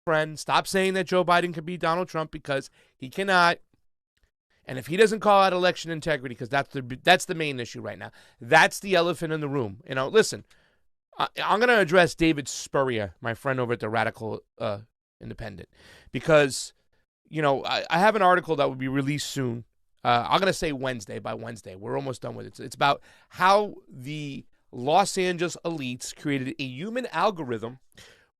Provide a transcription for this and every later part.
friend. Stop saying that Joe Biden could beat Donald Trump, because he cannot. And if he doesn't call out election integrity, because that's the main issue right now, that's the elephant in the room. Listen, I'm going to address David Spurrier, my friend over at the Radical Independent, because, I have an article that will be released soon. I'm going to say by Wednesday. We're almost done with it. It's about how the Los Angeles elites created a human algorithm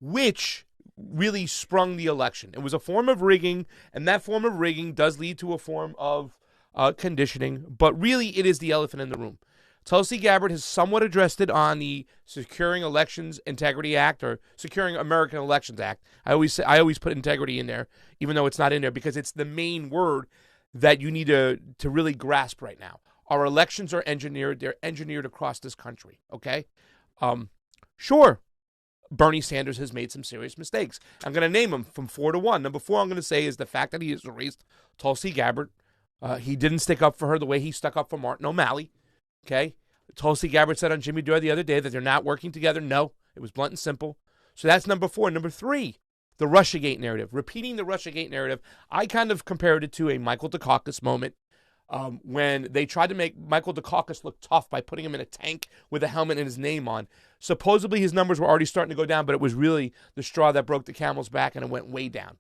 which really sprung the election. It was a form of rigging, and that form of rigging does lead to a form of conditioning, but really it is the elephant in the room. Tulsi Gabbard has somewhat addressed it on the Securing Elections Integrity Act, or Securing American Elections Act. I always put integrity in there, even though it's not in there, because it's the main word that you need to really grasp right now. Our elections are engineered. They're engineered across this country, okay? Sure, Bernie Sanders has made some serious mistakes. I'm going to name them from 4 to 1. Number 4 I'm going to say is the fact that he has erased Tulsi Gabbard. He didn't stick up for her the way he stuck up for Martin O'Malley, okay? Tulsi Gabbard said on Jimmy Dore the other day that they're not working together. No, it was blunt and simple. So that's number 4. Number 3, the Russiagate narrative. Repeating the Russiagate narrative, I kind of compared it to a Michael Dukakis moment. When they tried to make Michael Dukakis look tough by putting him in a tank with a helmet and his name on. Supposedly his numbers were already starting to go down, but it was really the straw that broke the camel's back, and it went way down.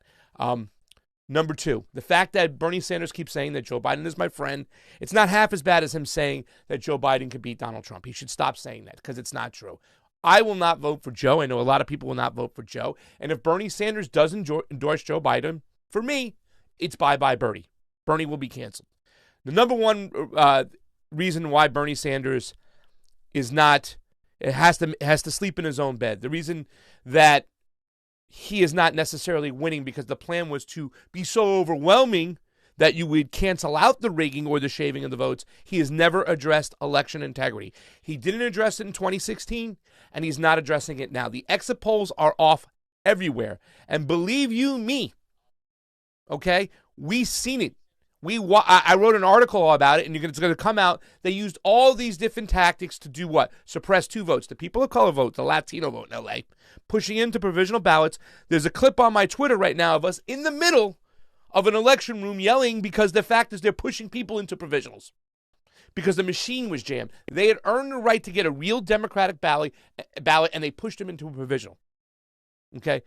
Number 2, the fact that Bernie Sanders keeps saying that Joe Biden is my friend, it's not half as bad as him saying that Joe Biden could beat Donald Trump. He should stop saying that, because it's not true. I will not vote for Joe. I know a lot of people will not vote for Joe. And if Bernie Sanders does endorse Joe Biden, for me, it's bye-bye Bernie. Bernie will be canceled. The number one reason why Bernie Sanders has to sleep in his own bed. The reason that he is not necessarily winning, because the plan was to be so overwhelming that you would cancel out the rigging or the shaving of the votes. He has never addressed election integrity. He didn't address it in 2016, and he's not addressing it now. The exit polls are off everywhere. And believe you me, okay, we've seen it. I wrote an article about it, and it's going to come out. They used all these different tactics to do what? Suppress 2 votes. The people of color vote, the Latino vote in L.A., pushing into provisional ballots. There's a clip on my Twitter right now of us in the middle of an election room yelling, because the fact is they're pushing people into provisionals because the machine was jammed. They had earned the right to get a real Democratic ballot, and they pushed them into a provisional. Okay?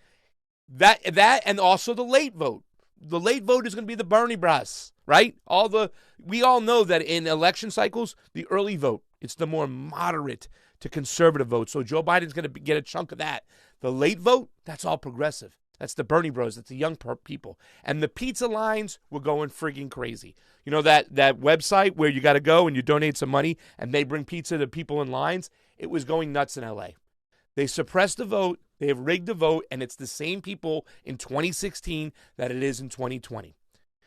That and also the late vote. The late vote is going to be the Bernie Bros, right? We all know that in election cycles, the early vote, it's the more moderate to conservative vote. So Joe Biden's going to get a chunk of that. The late vote, that's all progressive. That's the Bernie Bros. That's the young people. And the pizza lines were going frigging crazy. You know that website where you got to go and you donate some money and they bring pizza to people in lines? It was going nuts in L.A. They suppressed the vote. They have rigged the vote, and it's the same people in 2016 that it is in 2020.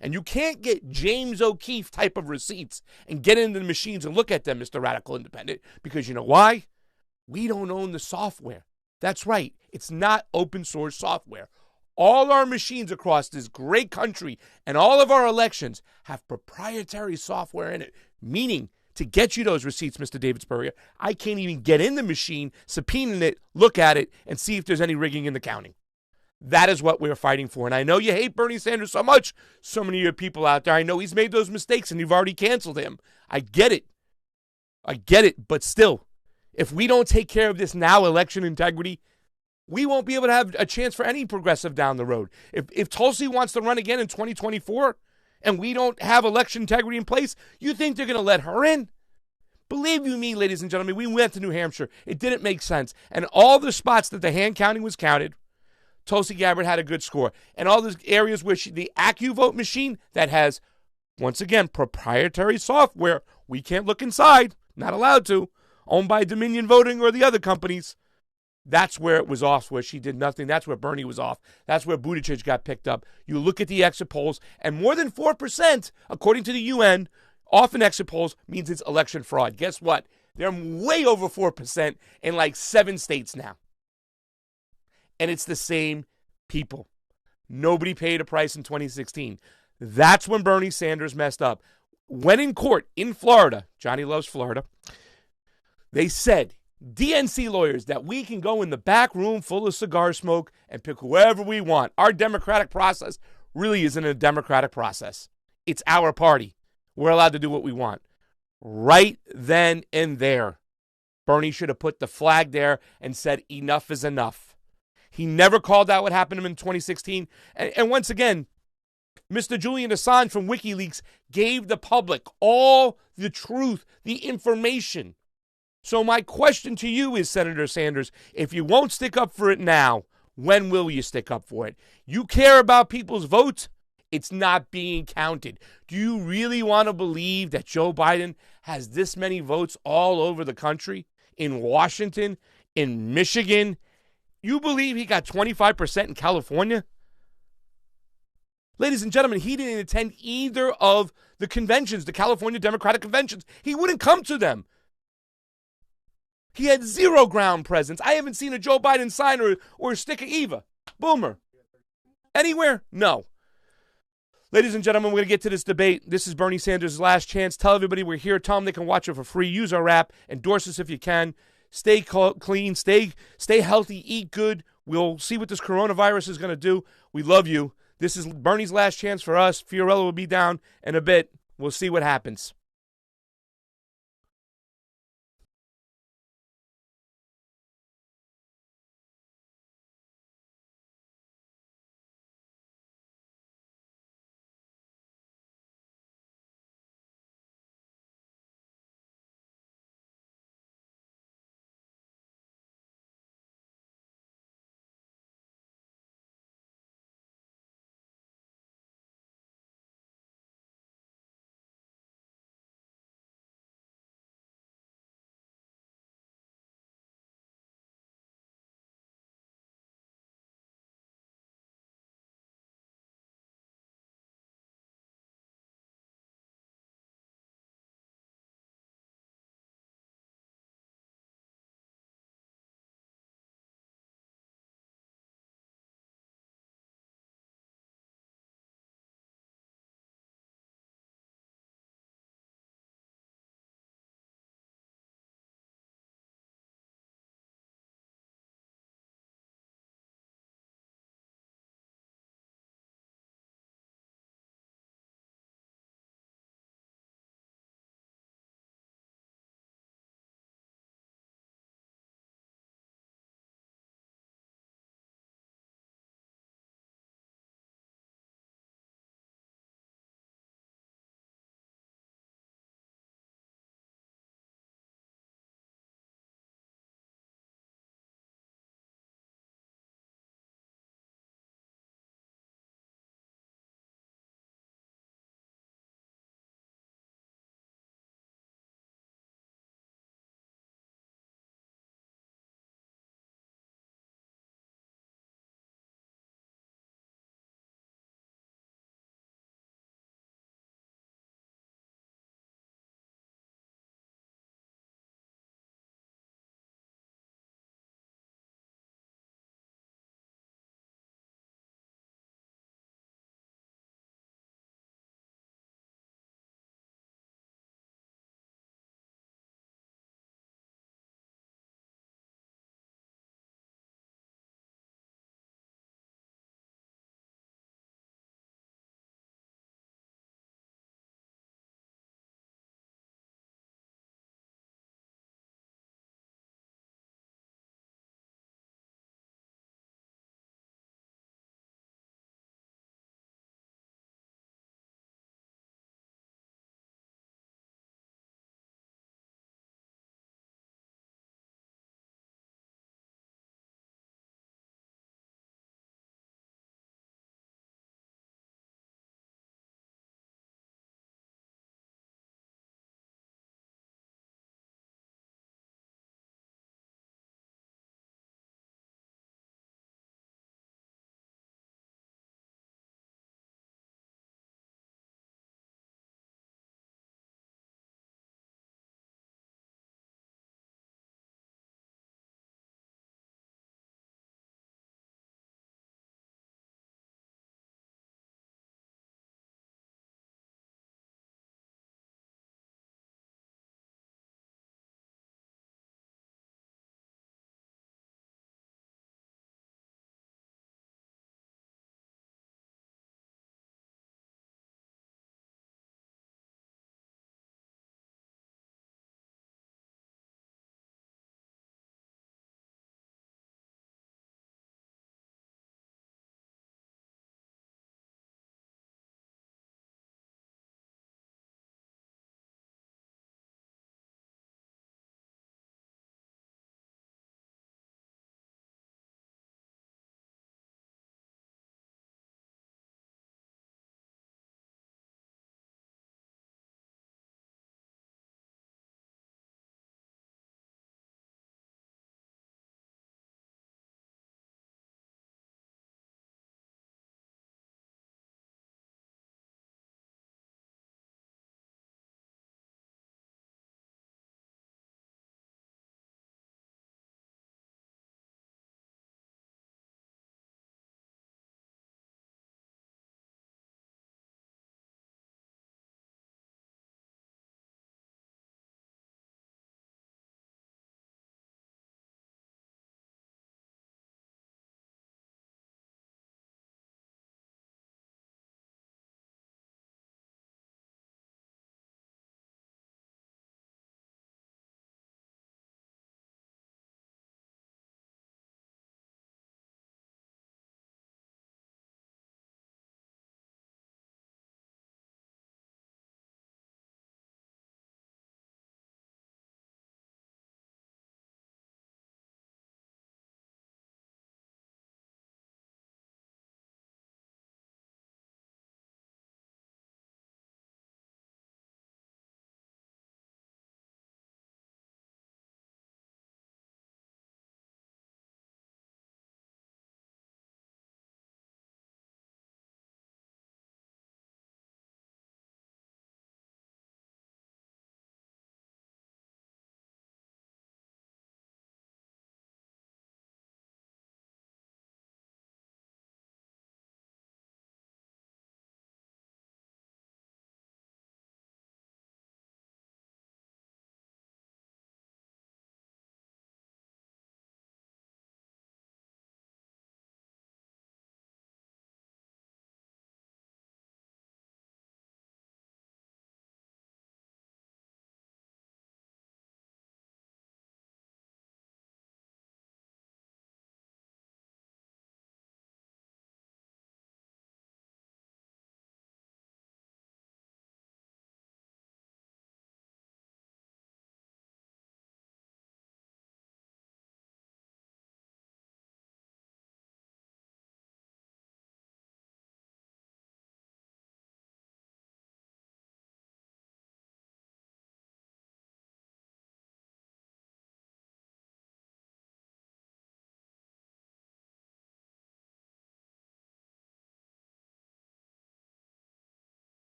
And you can't get James O'Keefe type of receipts and get into the machines and look at them, Mr. Radical Independent, because you know why? We don't own the software. That's right. It's not open source software. All our machines across this great country and all of our elections have proprietary software in it, meaning to get you those receipts, Mr. David Spurrier, I can't even get in the machine, subpoena it, look at it, and see if there's any rigging in the counting. That is what we're fighting for. And I know you hate Bernie Sanders so much, so many of your people out there. I know he's made those mistakes and you've already canceled him. I get it. But still, if we don't take care of this now, election integrity, we won't be able to have a chance for any progressive down the road. If Tulsi wants to run again in 2024, and we don't have election integrity in place, you think they're going to let her in? Believe you me, ladies and gentlemen, we went to New Hampshire. It didn't make sense. And all the spots that the hand counting was counted, Tulsi Gabbard had a good score. And all those areas where the AccuVote machine that has, once again, proprietary software, we can't look inside, not allowed to, owned by Dominion Voting or the other companies, that's where it was off, where she did nothing. That's where Bernie was off. That's where Buttigieg got picked up. You look at the exit polls, and more than 4%, according to the UN, off in exit polls means it's election fraud. Guess what? They're way over 4% in like 7 states now. And it's the same people. Nobody paid a price in 2016. That's when Bernie Sanders messed up. When in court in Florida, Johnny loves Florida, they said DNC lawyers that we can go in the back room full of cigar smoke and pick whoever we want. Our democratic process really isn't a democratic process. It's our party. We're allowed to do what we want. Right then and there, Bernie should have put the flag there and said enough is enough. He never called out what happened to him in 2016. And once again, Mr. Julian Assange from WikiLeaks gave the public all the truth, the information. So my question to you is, Senator Sanders, if you won't stick up for it now, when will you stick up for it? You care about people's votes? It's not being counted. Do you really want to believe that Joe Biden has this many votes all over the country? In Washington, in Michigan? You believe he got 25% in California? Ladies and gentlemen, he didn't attend either of the conventions, the California Democratic conventions. He wouldn't come to them. He had zero ground presence. I haven't seen a Joe Biden sign or a sticker Eva. Boomer. Anywhere? No. Ladies and gentlemen, we're going to get to this debate. This is Bernie Sanders' last chance. Tell everybody we're here. Tell them they can watch it for free. Use our app. Endorse us if you can. Stay clean. Stay healthy. Eat good. We'll see what this coronavirus is going to do. We love you. This is Bernie's last chance for us. Fiorella will be down in a bit. We'll see what happens.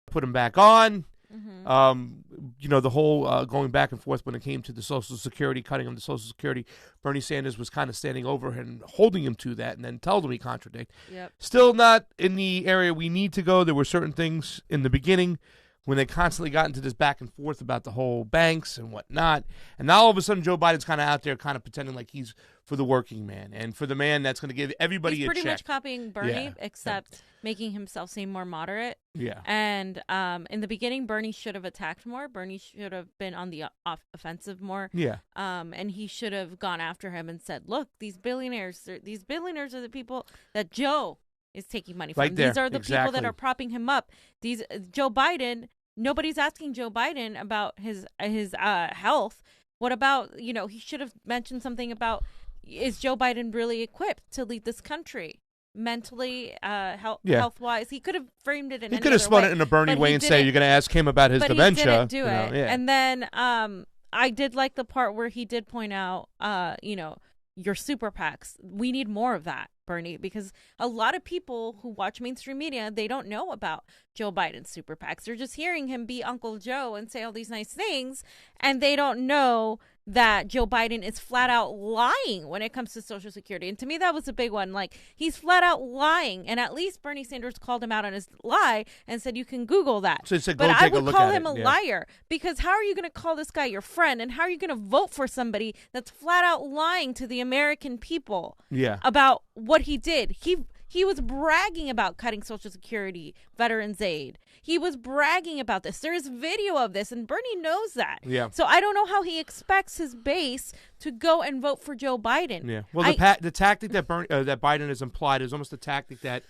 put him back on. Mm-hmm. The whole going back and forth when it came to the Social Security, cutting him to Social Security. Bernie Sanders was kind of standing over him and holding him to that and then telling him he contradict. Yep. Still not in the area we need to go. There were certain things in the beginning when they constantly got into this back and forth about the whole banks and whatnot. And now all of a sudden Joe Biden's kind of out there kind of pretending like he's for the working man and for the man that's going to give everybody he's a check. pretty much copying Bernie, except making himself seem more moderate. Yeah. And in the beginning, Bernie should have attacked more. Bernie should have been on the offensive more. Yeah. And he should have gone after him and said, look, these billionaires are the people that Joe is taking money from. Right there. These are the people that Exactly. are propping him up. These Joe Biden, nobody's asking Joe Biden about his health. What about, he should have mentioned something about, is Joe Biden really equipped to lead this country? Mentally, health-wise. He could have framed it in He any could have other spun way, it in a Bernie but way he and say, didn't. you're going to ask him about his But dementia. he didn't do it. Yeah. And then I did like the part where he did point out, your super PACs. We need more of that, Bernie, because a lot of people who watch mainstream media, they don't know about Joe Biden's super PACs. They're just hearing him be Uncle Joe and say all these nice things, and they don't know that Joe Biden is flat out lying when it comes to Social Security. And to me, that was a big one. Like, he's flat out lying. And at least Bernie Sanders called him out on his lie and said, you can Google that. So he said, go but I take a would look call at him it. a liar, because how are you going to call this guy your friend? And how are you going to vote for somebody that's flat out lying to the American people about what he did? He was bragging about cutting Social Security, Veterans Aid. He was bragging about this. There is video of this, and Bernie knows that. Yeah. So I don't know how he expects his base to go and vote for Joe Biden. Yeah. Well, the tactic that Biden has implied is almost the tactic that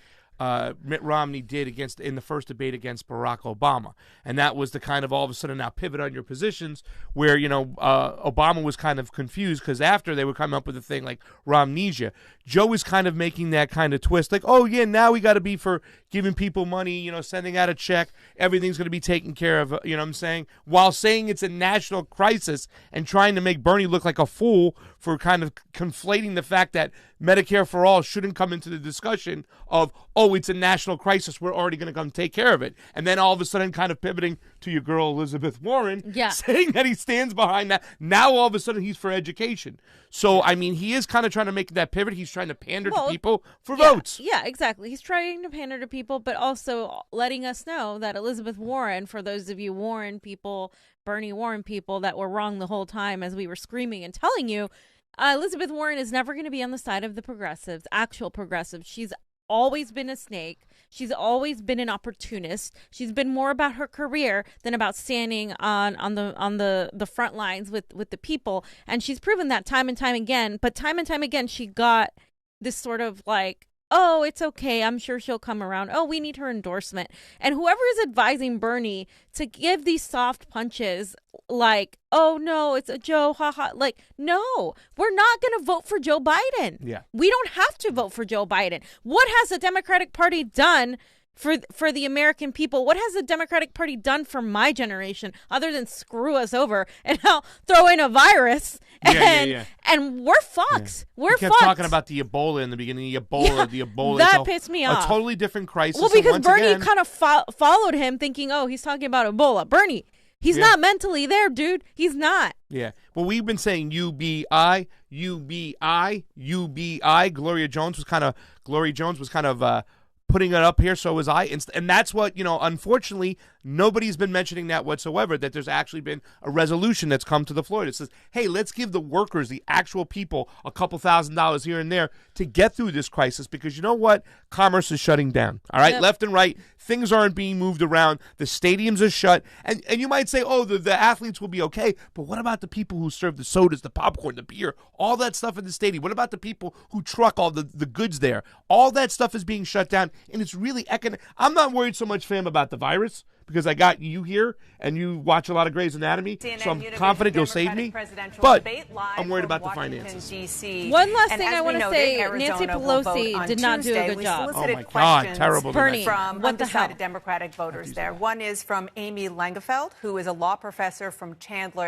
Mitt Romney did in the first debate against Barack Obama, and that was the kind of all of a sudden now pivot on your positions where Obama was kind of confused because after they were coming up with a thing like Romnesia, Joe is kind of making that kind of twist like, oh yeah, now we got to be for giving people money, sending out a check, everything's going to be taken care of, you know what I'm saying, while saying it's a national crisis and trying to make Bernie look like a fool for kind of conflating the fact that Medicare for all shouldn't come into the discussion of, oh, it's a national crisis, we're already going to come take care of it. And then all of a sudden kind of pivoting to your girl Elizabeth Warren, saying that he stands behind that. Now all of a sudden he's for education. So, I mean, he is kind of trying to make that pivot. He's trying to pander to people for votes. Yeah, exactly. He's trying to pander to people, but also letting us know that Elizabeth Warren, for those of you Warren people, Bernie Warren people that were wrong the whole time as we were screaming and telling you, Elizabeth Warren is never going to be on the side of the progressives, actual progressives. She's always been a snake. She's always been an opportunist. She's been more about her career than about standing on the front lines with the people. And she's proven that time and time again. But time and time again, she got this sort of like, oh, it's okay, I'm sure she'll come around. Oh, we need her endorsement. And whoever is advising Bernie to give these soft punches like, oh, no, it's a Joe, haha. Like, no, we're not going to vote for Joe Biden. Yeah. We don't have to vote for Joe Biden. What has the Democratic Party done for the American people? What has the Democratic Party done for my generation other than screw us over and now throw in a virus? And we're fucked. Yeah. We're kept fucked. talking about the Ebola in the beginning. The Ebola. That pissed me off. A totally different crisis. Well, because Bernie again, kind of followed him thinking, oh, he's talking about Ebola. Bernie, he's not mentally there, dude. He's not. Yeah. Well, we've been saying UBI. Gloria Jones was kind of putting it up here, so was I. And that's what, unfortunately, nobody's been mentioning that whatsoever, that there's actually been a resolution that's come to the floor that says, hey, let's give the workers, the actual people, a couple $1,000s here and there to get through this crisis, because you know what? Commerce is shutting down, all right? Yep. Left and right, things aren't being moved around, the stadiums are shut, and you might say, oh, the athletes will be okay, but what about the people who serve the sodas, the popcorn, the beer, all that stuff in the stadium? What about the people who truck all the goods there? All that stuff is being shut down, and it's really I'm not worried so much, fam, about the virus, because I got you here and you watch a lot of Grey's Anatomy, CNN so I'm Univision confident you'll save me. But I'm worried about the finances. DC. One last thing I want to say, Nancy Pelosi did not do a good job. Oh my God, terrible. Bernie, from what the hell? undecided Democratic voters there. One is from Amy Langefeld, who is a law professor from Chandler.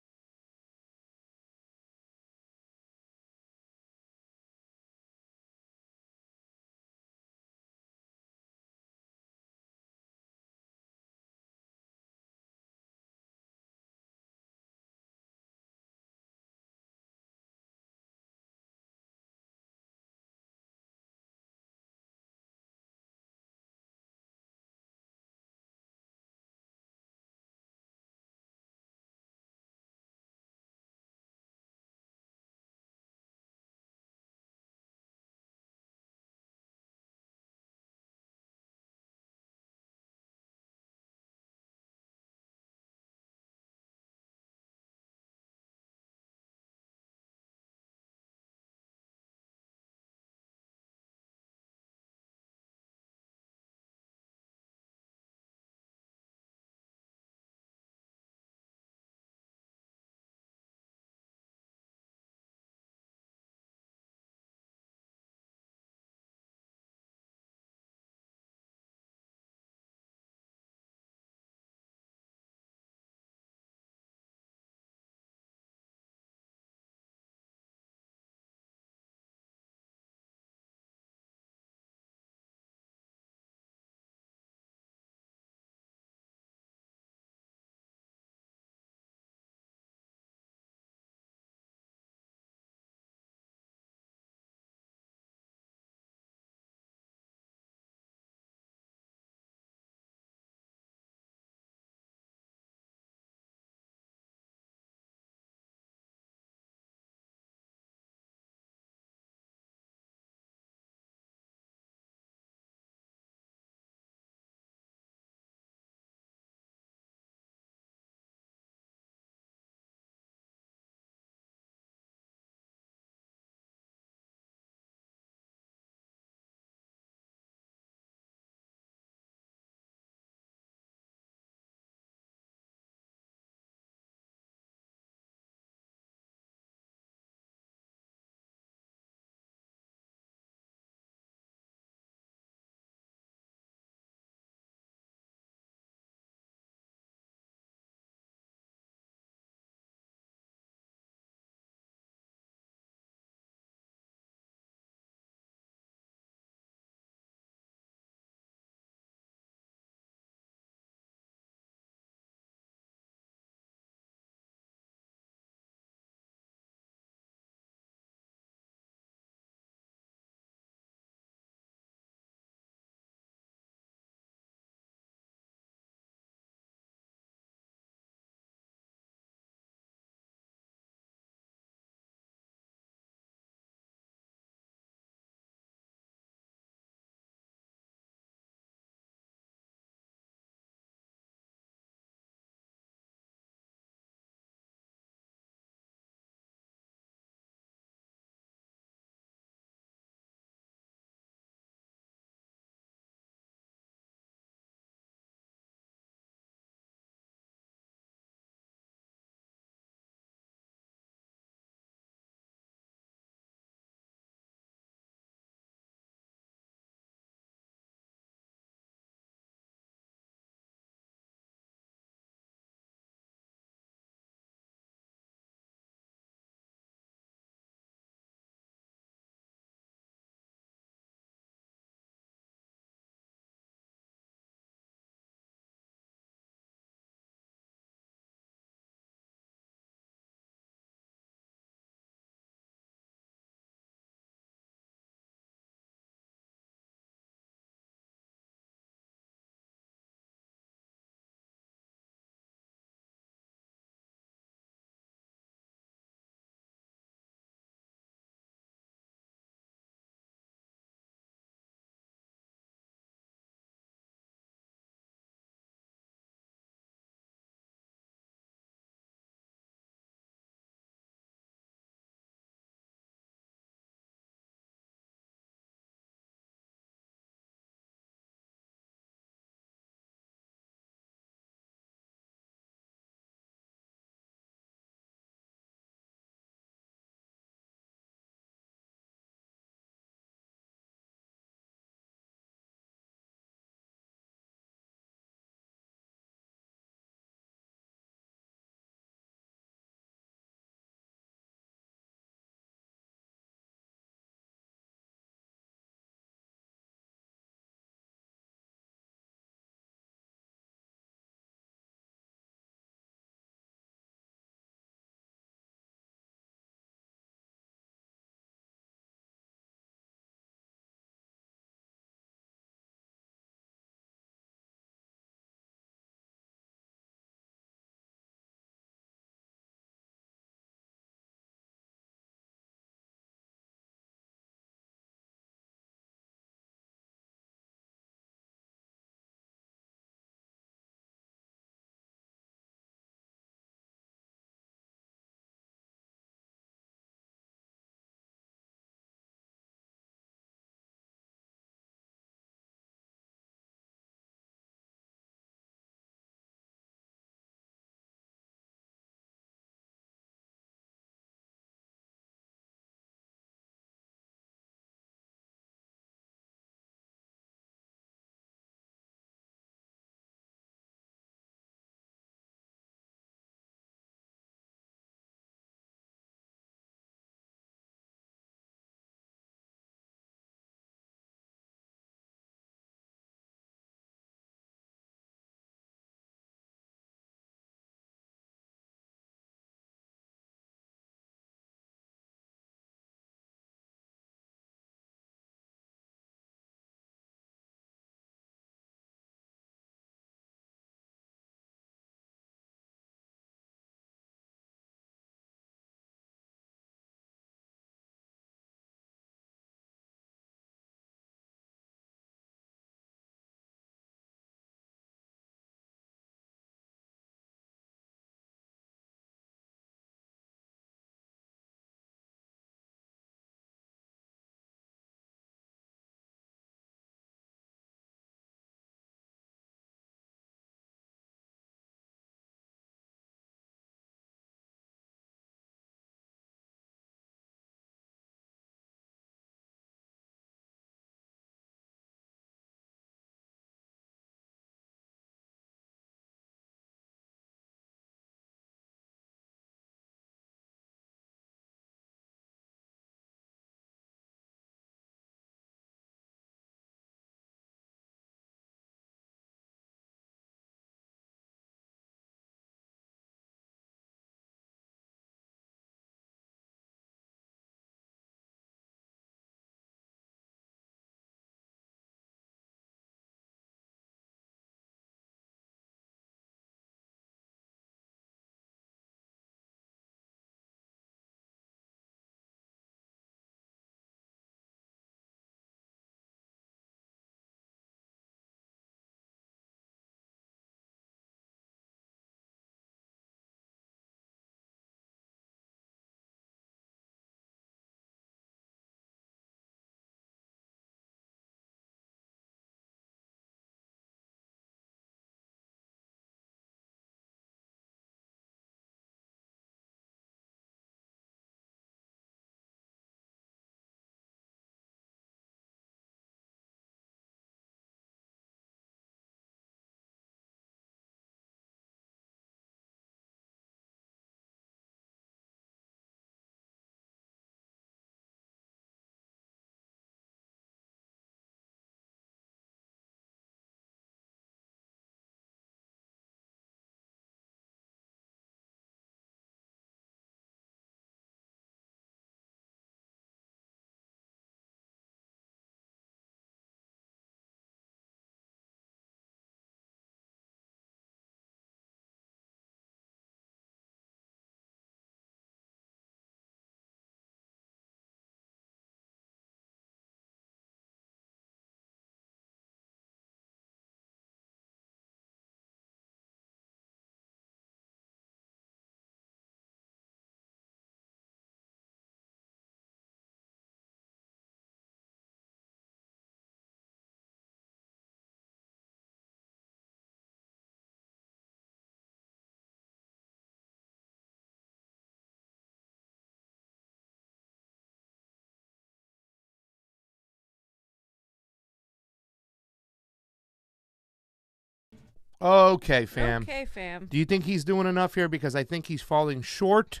Okay, fam. Okay, fam. Do you think he's doing enough here? Because I think he's falling short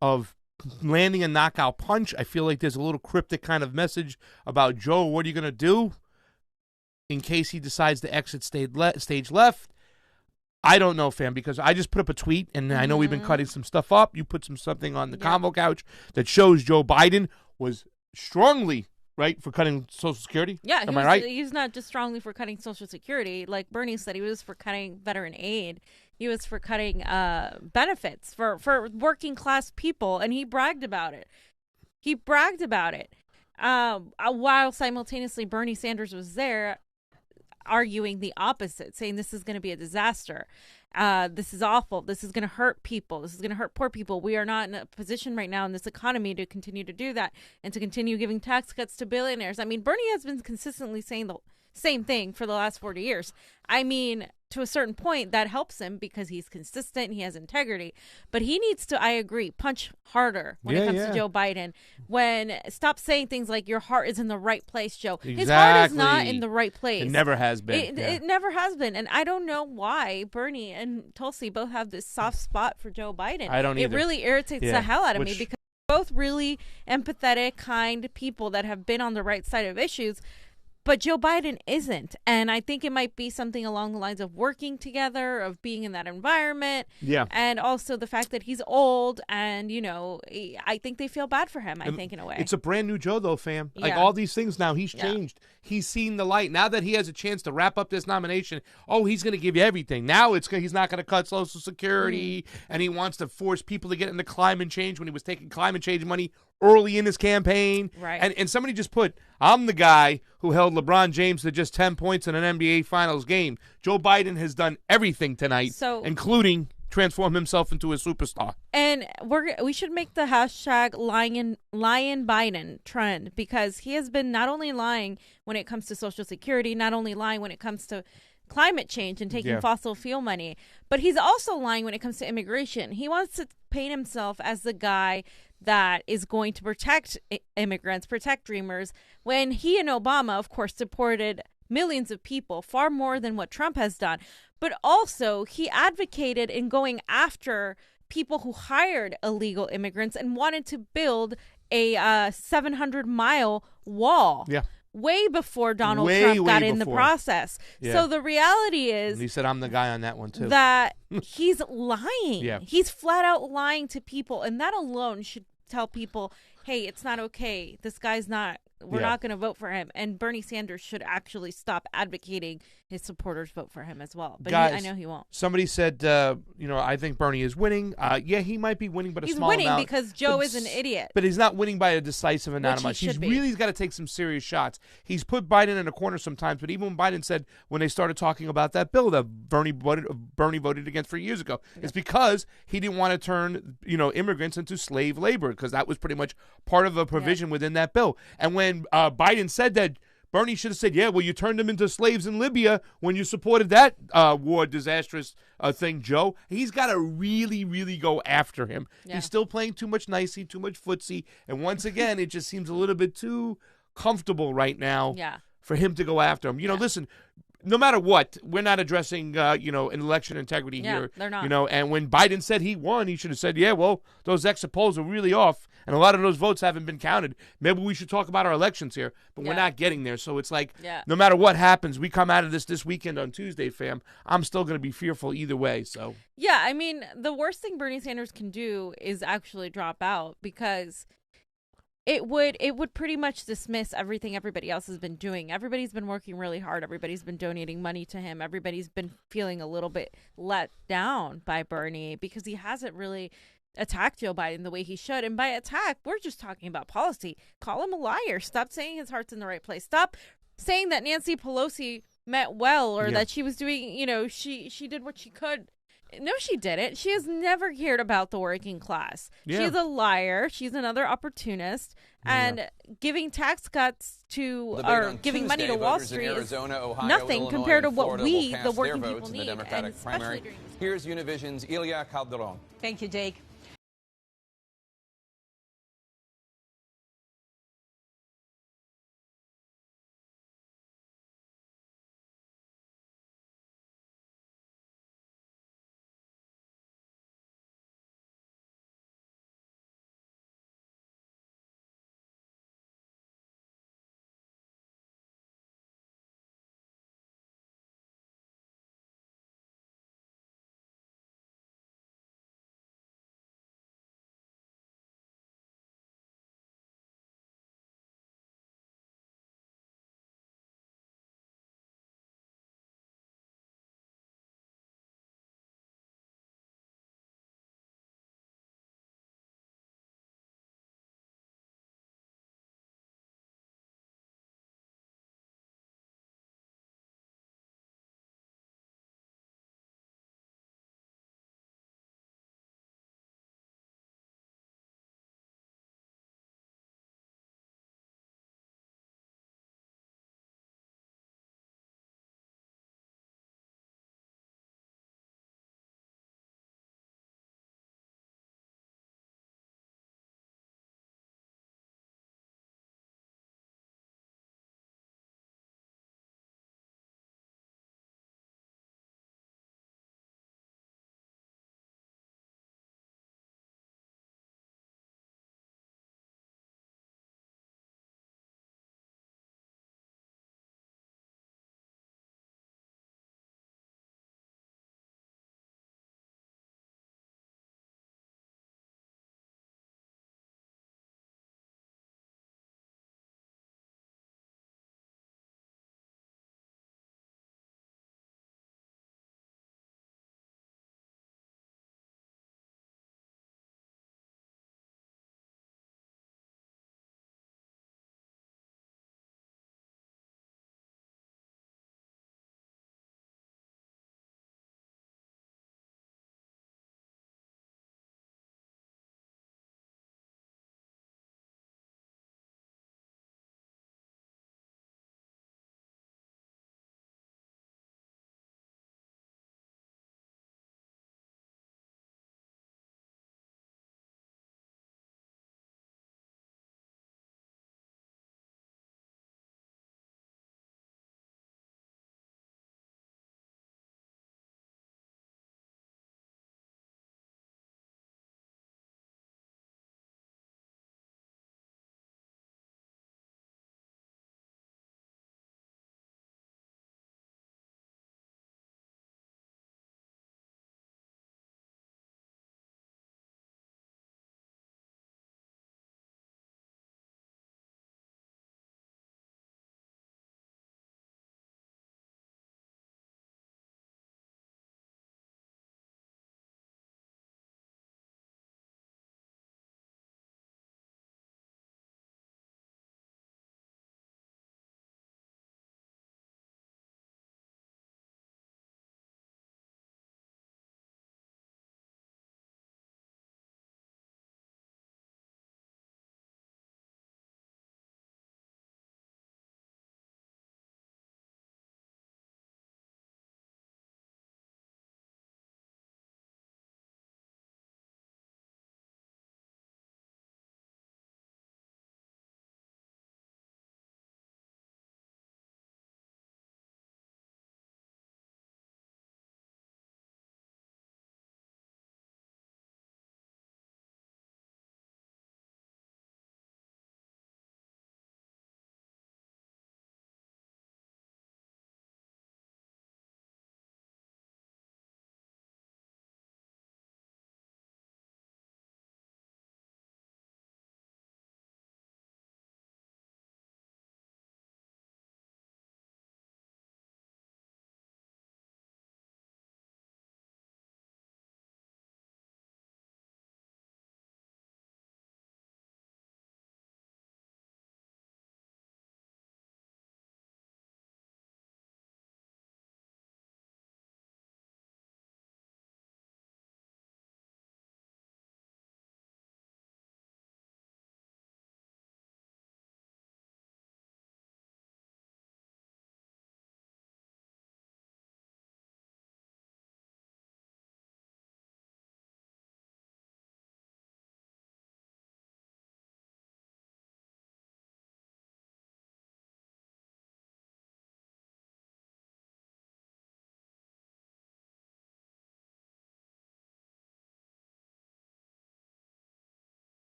of landing a knockout punch. I feel like there's a little cryptic kind of message about, Joe, what are you going to do in case he decides to exit stage left? I don't know, fam, because I just put up a tweet, and I know we've been cutting some stuff up. You put something on the CONVO couch that shows Joe Biden was strongly right for cutting Social Security. Yeah, am I right? He's not just strongly for cutting Social Security, like Bernie said. He was for cutting veteran aid. He was for cutting benefits for working class people, and he bragged about it. While simultaneously Bernie Sanders was there, arguing the opposite, saying this is going to be a disaster. This is awful. This is going to hurt people. This is going to hurt poor people. We are not in a position right now in this economy to continue to do that and to continue giving tax cuts to billionaires. I mean, Bernie has been consistently saying the same thing for the last 40 years. I mean, to a certain point, that helps him because he's consistent, he has integrity. But he needs to, I agree, punch harder when it comes to Joe Biden. Stop saying things like, your heart is in the right place, Joe. Exactly. His heart is not in the right place. It never has been. It never has been. And I don't know why Bernie and Tulsi both have this soft spot for Joe Biden. I don't either. It really irritates the hell out of me because they're both really empathetic, kind people that have been on the right side of issues. But Joe Biden isn't. And I think it might be something along the lines of working together, of being in that environment. Yeah. And also the fact that he's old and, I think they feel bad for him, I think, in a way. It's a brand new Joe, though, fam. Like, Yeah. all these things now, he's changed. He's seen the light. Now that he has a chance to wrap up this nomination, he's going to give you everything. Now he's not going to cut Social Security, and he wants to force people to get into climate change when he was taking climate change money early in his campaign. Right. And somebody just put, I'm the guy who held LeBron James to just 10 points in an NBA Finals game. Joe Biden has done everything tonight, including transform himself into a superstar. And we should make the hashtag Lion Biden trend, because he has been not only lying when it comes to Social Security, not only lying when it comes to climate change and taking fossil fuel money, but he's also lying when it comes to immigration. He wants to paint himself as the guy that is going to protect immigrants, protect dreamers, when he and Obama, of course, supported millions of people, far more than what Trump has done. But also, he advocated in going after people who hired illegal immigrants and wanted to build a 700-mile wall. Yeah. Way before Donald Trump got in the process. Yeah. So the reality is, and he said, I'm the guy on that one, too. that he's lying. Yeah. He's flat out lying to people. And that alone should tell people, hey, it's not okay. This guy's we're not going to vote for him. And Bernie Sanders should actually stop advocating his supporters vote for him as well. But Guys, I know he won't. Somebody said, I think Bernie is winning. He might be winning, but he's a small amount. He's winning because Joe is an idiot. But he's not winning by a decisive amount. He's really got to take some serious shots. He's put Biden in a corner sometimes, but even when Biden said, when they started talking about that bill that Bernie voted against 3 years ago, it's because he didn't want to turn, immigrants into slave labor, because that was pretty much part of a provision within that bill. And when Biden said that, Bernie should have said, you turned them into slaves in Libya when you supported that war disastrous thing, Joe. He's got to really, really go after him. Yeah. He's still playing too much nicey, too much footsie. And once again, it just seems a little bit too comfortable right now for him to go after him. Listen, no matter what, we're not addressing, election integrity here. They're not. And when Biden said he won, he should have said, those exit polls are really off, and a lot of those votes haven't been counted. Maybe we should talk about our elections here, but we're not getting there. So it's like, no matter what happens, we come out of this weekend on Tuesday, fam, I'm still going to be fearful either way. So yeah, I mean, the worst thing Bernie Sanders can do is actually drop out, because it would pretty much dismiss everything everybody else has been doing. Everybody's been working really hard. Everybody's been donating money to him. Everybody's been feeling a little bit let down by Bernie because he hasn't really attacked Joe Biden the way he should. And by attack, we're just talking about policy. Call him a liar. Stop saying his heart's in the right place. Stop saying that Nancy Pelosi meant well, or that she was doing, she did what she could. No, she didn't. She has never cared about the working class. Yeah. She's a liar. She's another opportunist. And giving tax cuts to, or giving money to Wall Street is nothing compared to what we, the working people, need. And especially during this. Here's Univision's Ilya Calderon. Thank you, Jake.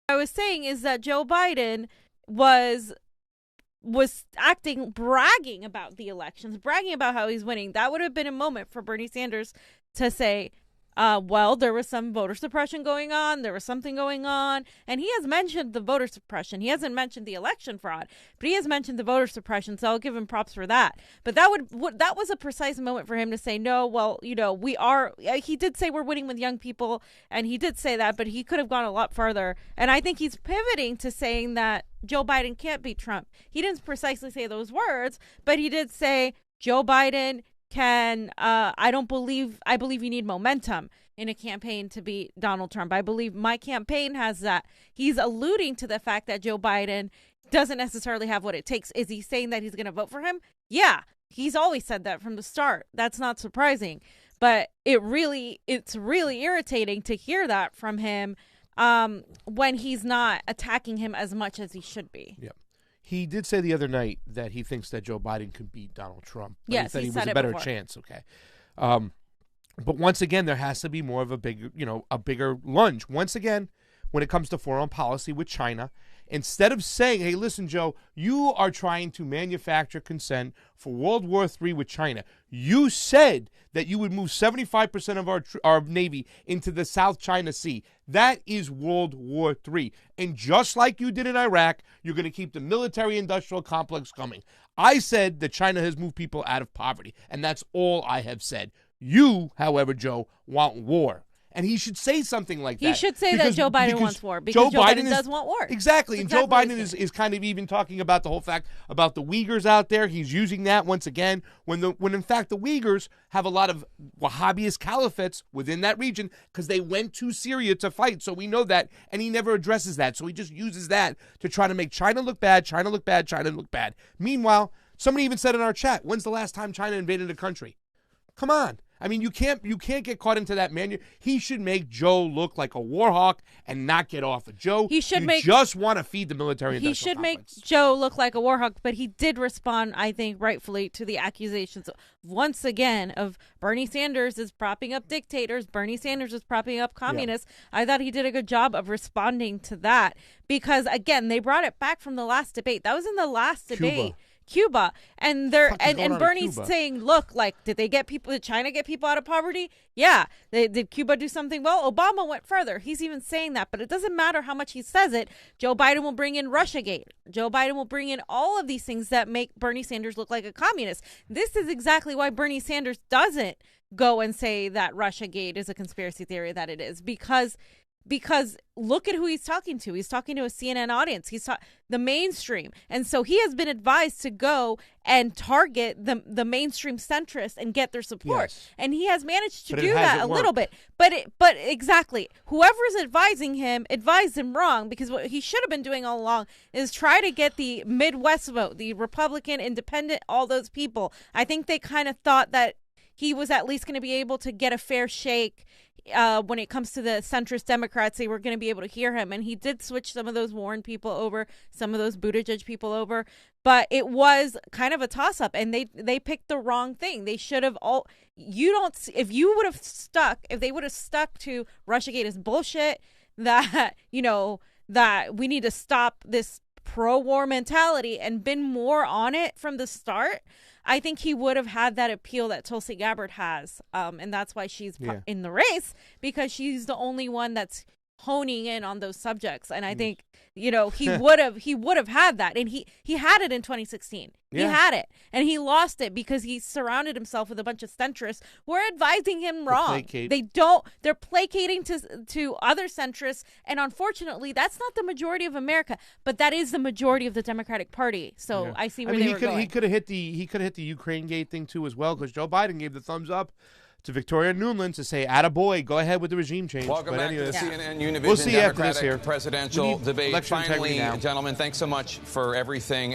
I was saying is that Joe Biden was bragging about the elections, bragging about how he's winning. That would have been a moment for Bernie Sanders to say, well, there was some voter suppression going on. There was something going on. And he has mentioned the voter suppression. He hasn't mentioned the election fraud, but he has mentioned the voter suppression. So I'll give him props for that. But that was a precise moment for him to say, no, well, he did say we're winning with young people. And he did say that, but he could have gone a lot further. And I think he's pivoting to saying that Joe Biden can't beat Trump. He didn't precisely say those words, but he did say Joe Biden can I believe you need momentum in a campaign to beat Donald Trump. I believe my campaign has that. He's alluding to the fact that Joe Biden doesn't necessarily have what it takes. Is he saying that he's going to vote for him? Yeah, he's always said that from the start. That's not surprising, but it's really irritating to hear that from him when he's not attacking him as much as he should be. Yep. He did say the other night that he thinks that Joe Biden could beat Donald Trump. Yes, he said he he said was a it better before. chance. Okay, but once again, there has to be more of a bigger lunge. Once again, when it comes to foreign policy with China, instead of saying, "Hey, listen, Joe, you are trying to manufacture consent for World War III with China," you said that you would move 75% of our Navy into the South China Sea. That is World War III. And just like you did in Iraq, you're going to keep the military-industrial complex coming. I said that China has moved people out of poverty, and that's all I have said. You, however, Joe, want war. And he should say something like that. He should say that Joe Biden wants war because Joe Biden does want war. Exactly. And Joe Biden is kind of even talking about the whole fact about the Uyghurs out there. He's using that once again when in fact the Uyghurs have a lot of Wahhabist caliphates within that region because they went to Syria to fight. So we know that. And he never addresses that. So he just uses that to try to make China look bad, China look bad, China look bad. Meanwhile, somebody even said in our chat, when's the last time China invaded a country? Come on. I mean, you can't get caught into that manu. He should make Joe look like a war hawk and not get off of Joe. Just want to feed the military. He should make Joe look like a war hawk, but he did respond, I think, rightfully to the accusations once again of Bernie Sanders is propping up dictators. Bernie Sanders is propping up communists. Yeah. I thought he did a good job of responding to that because, again, they brought it back from the last debate. That was in the last debate. Cuba, and Bernie's saying, look, like, did China get people out of poverty? Yeah. Did Cuba do something? Well, Obama went further. He's even saying that, but it doesn't matter how much he says it. Joe Biden will bring in Russiagate. Joe Biden will bring in all of these things that make Bernie Sanders look like a communist. This is exactly why Bernie Sanders doesn't go and say that Russiagate is a conspiracy theory, that it is, because look at who he's talking to. He's talking to a CNN audience. The mainstream. And so he has been advised to go and target the mainstream centrists and get their support. Yes. And he has managed to do that a little bit. But exactly, whoever's advising him advised him wrong, because what he should have been doing all along is try to get the Midwest vote, the Republican, independent, all those people. I think they kind of thought that he was at least going to be able to get a fair shake when it comes to the centrist Democrats. They were going to be able to hear him. And he did switch some of those Warren people over, some of those Buttigieg people over. But it was kind of a toss-up, and they picked the wrong thing. They should have if they would have stuck to Russiagate is bullshit, that we need to stop this pro-war mentality and been more on it from the start, I think he would have had that appeal that Tulsi Gabbard has. And that's why she's in the race, because she's the only one that's honing in on those subjects. And I think, he would have had that. And he had it in 2016. Yeah. He had it. And he lost it because he surrounded himself with a bunch of centrists who are advising him wrong. They're placating to other centrists. And unfortunately, that's not the majority of America, but that is the majority of the Democratic Party. So I see where they were going. He could have hit the Ukraine gate thing too as well, because Joe Biden gave the thumbs up to Victoria Nuland to say, attaboy, go ahead with the regime change. Welcome back to the CNN Univision we'll see after this here. Presidential debate. Finally, gentlemen, thanks so much for everything.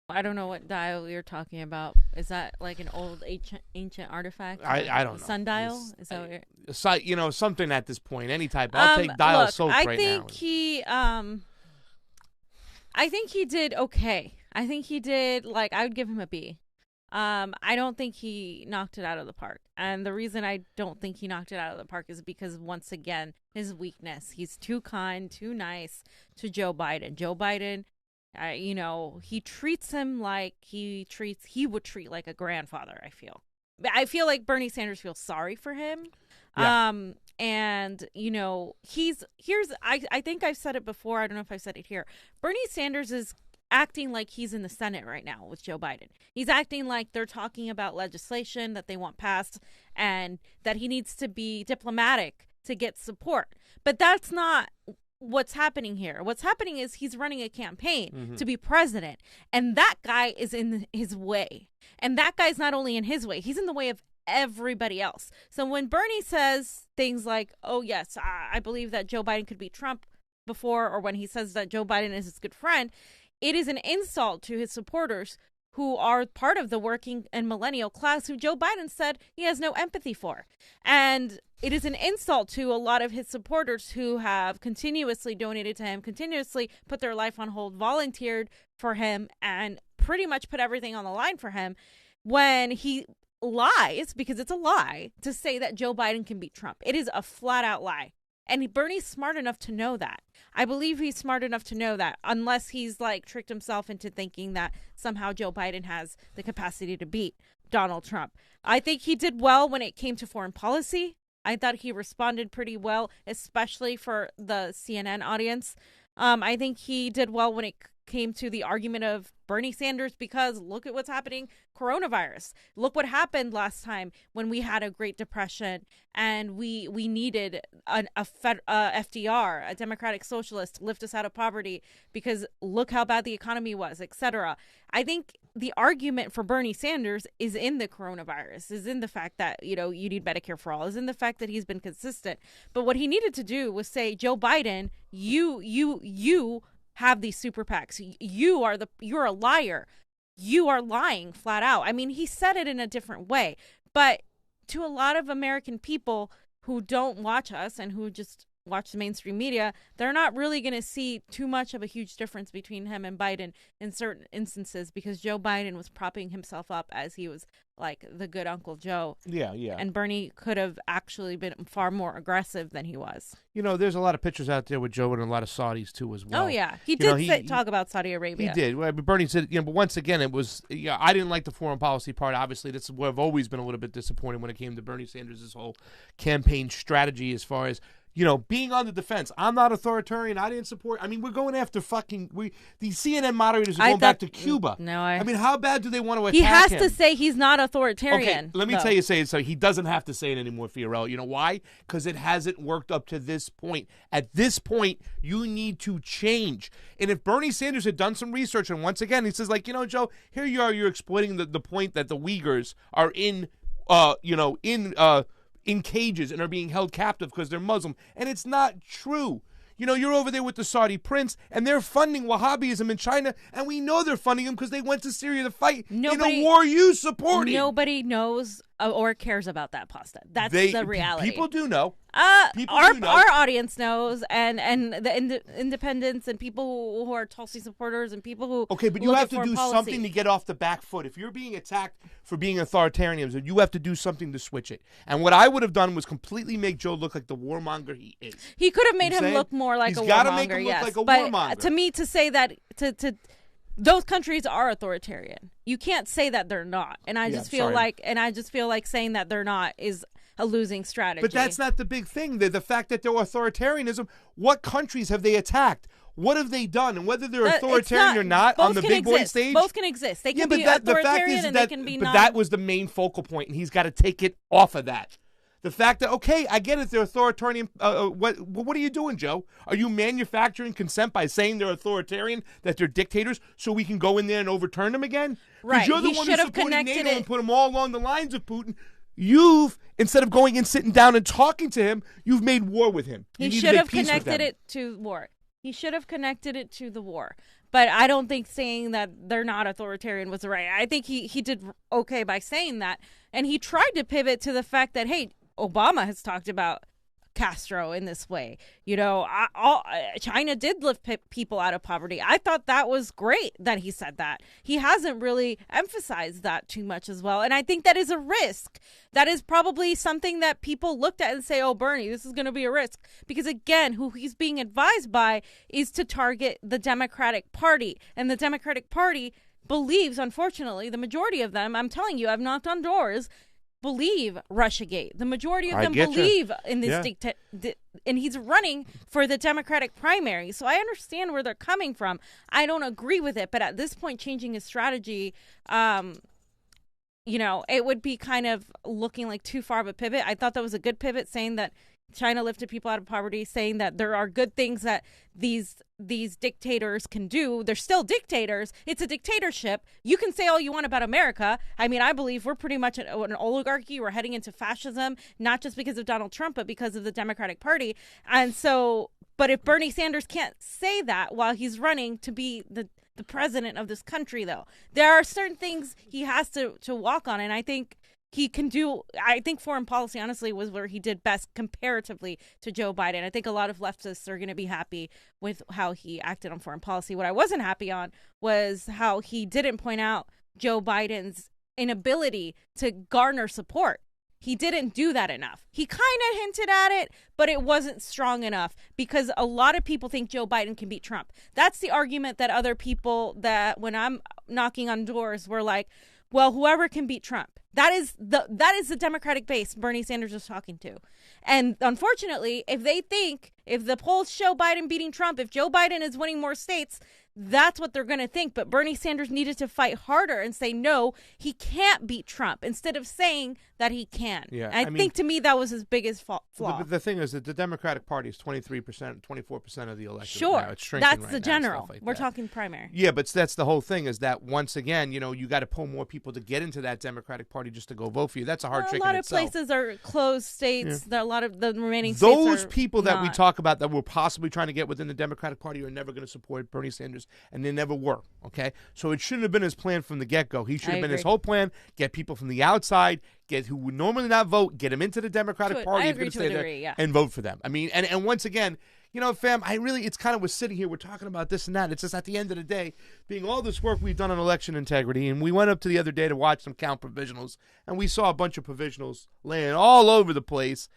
I don't know what dial you're talking about. Is that like an old ancient artifact? I don't know. Sundial? Is that what you're... something at this point. Any type. I'll take dial soap right now. I think he did okay. I think he did, I would give him a B. I don't think he knocked it out of the park. And the reason I don't think he knocked it out of the park is because, once again, his weakness. He's too kind, too nice to Joe Biden. Joe Biden... he treats him like he would treat like a grandfather, I feel. I feel like Bernie Sanders feels sorry for him. Yeah. I think I've said it before. I don't know if I've said it here. Bernie Sanders is acting like he's in the Senate right now with Joe Biden. He's acting like they're talking about legislation that they want passed and that he needs to be diplomatic to get support. But that's not what's happening here. What's happening is he's running a campaign to be president, and that guy is in his way. And that guy's not only in his way, he's in the way of everybody else. So when Bernie says things like, oh yes, I believe that Joe Biden could beat Trump before, or when he says that Joe Biden is his good friend, it is an insult to his supporters who are part of the working and millennial class who Joe Biden said he has no empathy for. And it is an insult to a lot of his supporters who have continuously donated to him, continuously put their life on hold, volunteered for him, and pretty much put everything on the line for him, when he lies, because it's a lie, to say that Joe Biden can beat Trump. It is a flat out lie. And Bernie's smart enough to know that. I believe he's smart enough to know that, unless he's tricked himself into thinking that somehow Joe Biden has the capacity to beat Donald Trump. I think he did well when it came to foreign policy. I thought he responded pretty well, especially for the CNN audience. I think he did well when it came to the argument of Bernie Sanders, because look at what's happening, coronavirus. Look what happened last time when we had a Great Depression and we needed a FDR, a democratic socialist, to lift us out of poverty, because look how bad the economy was, etc. I think the argument for Bernie Sanders is in the coronavirus, is in the fact that, you need Medicare for all, is in the fact that he's been consistent. But what he needed to do was say, Joe Biden, you have these super PACs. You're a liar. You are lying flat out. I mean, he said it in a different way, but to a lot of American people who don't watch us and who just watch the mainstream media, they're not really going to see too much of a huge difference between him and Biden in certain instances, because Joe Biden was propping himself up as he was like the good Uncle Joe. Yeah. And Bernie could have actually been far more aggressive than he was. There's a lot of pictures out there with Joe and a lot of Saudis too as well. Oh yeah, he did talk about Saudi Arabia. He did. Well, Bernie said, but once again, it was. I didn't like the foreign policy part. Obviously, that's where I've always been a little bit disappointed when it came to Bernie Sanders' whole campaign strategy, as far as being on the defense. I'm not authoritarian. I didn't support. I mean, we're going after the CNN moderators are going back to Cuba. No, I mean, how bad do they want to attack him? He has him? to say he's not authoritarian. Okay, let me tell you, so he doesn't have to say it anymore, Fiorella. You know why? Because it hasn't worked up to this point. At this point, you need to change. And if Bernie Sanders had done some research, and once again, he says, Joe, here you are, you're exploiting the point that the Uyghurs are in cages and are being held captive because they're Muslim. And it's not true. You're over there with the Saudi prince, and they're funding Wahhabism in China, and we know they're funding them because they went to Syria to fight in a war you supported. Nobody knows or cares about that, Pasta. That's the reality. People do know. Our audience knows, and the independents and people who are Tulsi supporters and people who okay, but you have to do something to get off the back foot. If you're being attacked for being authoritarianism, you have to do something to switch it. And what I would have done was completely make Joe look like the warmonger he is. He could have made him look more like a warmonger. He's got to make him look like a warmonger. To me, to say that those countries are authoritarian. You can't say that they're not. And I just feel like saying that they're not is a losing strategy. But that's not the big thing. The fact that they're authoritarianism, what countries have they attacked? What have they done? And whether they're authoritarian or not on the big boy stage. Both can exist. They can be authoritarian and they can be not. But that was the main focal point, and he's got to take it off of that. The fact that, okay, I get it, they're authoritarian. What are you doing, Joe? Are you manufacturing consent by saying they're authoritarian, that they're dictators, so we can go in there and overturn them again? Right. You're the one who supported NATO and put them all along the lines of Putin. You've, instead of going and sitting down and talking to him, you've made war with him. He should have connected it to war. He should have connected it to the war. But I don't think saying that they're not authoritarian was right. I think he did okay by saying that. And he tried to pivot to the fact that, hey, Obama has talked about Castro in this way. China did lift people out of poverty. I thought that was great that he said that. He hasn't really emphasized that too much as well. And I think that is a risk. That is probably something that people looked at and say, oh, Bernie, this is going to be a risk. Because again, who he's being advised by is to target the Democratic Party. And the Democratic Party believes, unfortunately, the majority of them, I'm telling you, I've knocked on doors, believe Russiagate. The majority of them believe in this and he's running for the Democratic primary. So I understand where they're coming from. I don't agree with it, but at this point, changing his strategy, it would be kind of looking like too far of a pivot. I thought that was a good pivot, saying that China lifted people out of poverty, saying that there are good things that these dictators can do. They're still dictators. It's a dictatorship. You can say all you want about America. I mean, I believe we're pretty much an oligarchy. We're heading into fascism, not just because of Donald Trump, but because of the Democratic Party. And so, but if Bernie Sanders can't say that while he's running to be the president of this country, though, there are certain things he has to walk on. And I think he can do, I think foreign policy, honestly, was where he did best comparatively to Joe Biden. I think a lot of leftists are going to be happy with how he acted on foreign policy. What I wasn't happy on was how he didn't point out Joe Biden's inability to garner support. He didn't do that enough. He kind of hinted at it, but it wasn't strong enough because a lot of people think Joe Biden can beat Trump. That's the argument that other people that when I'm knocking on doors were like, well, whoever can beat Trump. That is the Democratic base Bernie Sanders was talking to. And unfortunately, if the polls show Biden beating Trump, if Joe Biden is winning more states, that's what they're going to think. But Bernie Sanders needed to fight harder and say, no, he can't beat Trump, instead of saying that he can. Yeah, and I think to me, that was his biggest flaw. The thing is that the Democratic Party is 23%, 24% of the election. Sure. Now. It's shrinking that's right the now, general. Like We're talking primary. Yeah, but that's the whole thing is that once again, you got to pull more people to get into that Democratic Party just to go vote for you. That's a hard trick in itself. A lot of places are closed states. Yeah. A lot of the remaining those states people that we talk about that we're possibly trying to get within the Democratic Party are never going to support Bernie Sanders, and they never were. Okay, so it shouldn't have been his plan from the get-go. He should have been his whole plan: get people from the outside, get who would normally not vote, get them into the Democratic Party, and vote for them. I mean, and once again, fam, it's kind of we're sitting here, we're talking about this and that. It's just at the end of the day, being all this work we've done on election integrity, and we went up to the other day to watch them count provisionals, and we saw a bunch of provisionals laying all over the place.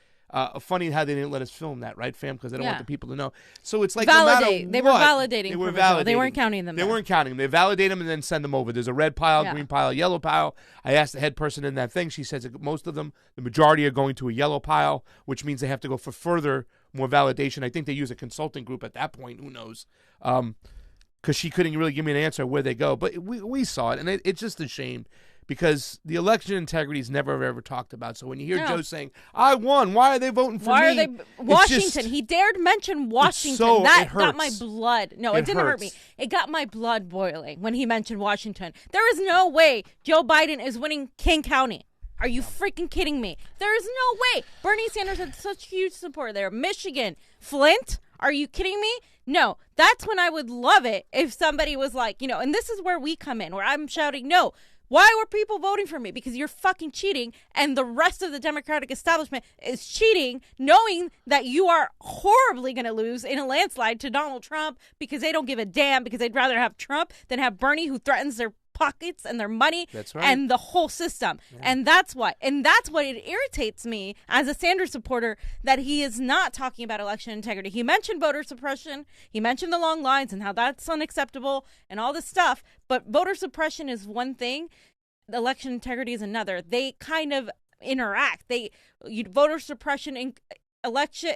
Funny how they didn't let us film that, right, fam? Because they don't want the people to know. So it's like validate. They were validating. They were validating. They weren't counting them. They weren't counting them. They validate them and then send them over. There's a red pile, green pile, yellow pile. I asked the head person in that thing. She says that most of them, the majority, are going to a yellow pile, which means they have to go for more validation. I think they use a consulting group at that point. Who knows? Because she couldn't really give me an answer where they go. But we saw it, and it's just a shame. Because the election integrity is never, ever talked about. So when you hear Joe saying, I won, why are they voting for me? Why are they Washington? He dared mention Washington. That got my blood. No, it didn't hurt me. It got my blood boiling when he mentioned Washington. There is no way Joe Biden is winning King County. Are you freaking kidding me? There is no way. Bernie Sanders had such huge support there. Michigan, Flint, are you kidding me? No, that's when I would love it if somebody was like, and this is where we come in, where I'm shouting, no. Why were people voting for me? Because you're fucking cheating, and the rest of the Democratic establishment is cheating, knowing that you are horribly going to lose in a landslide to Donald Trump because they don't give a damn, because they'd rather have Trump than have Bernie, who threatens their pockets and their money. That's right. And the whole system. Yeah. And that's what it irritates me as a Sanders supporter, that he is not talking about election integrity. He mentioned voter suppression. He mentioned the long lines and how that's unacceptable and all this stuff. But voter suppression is one thing. Election integrity is another. They kind of interact. Voter suppression and election,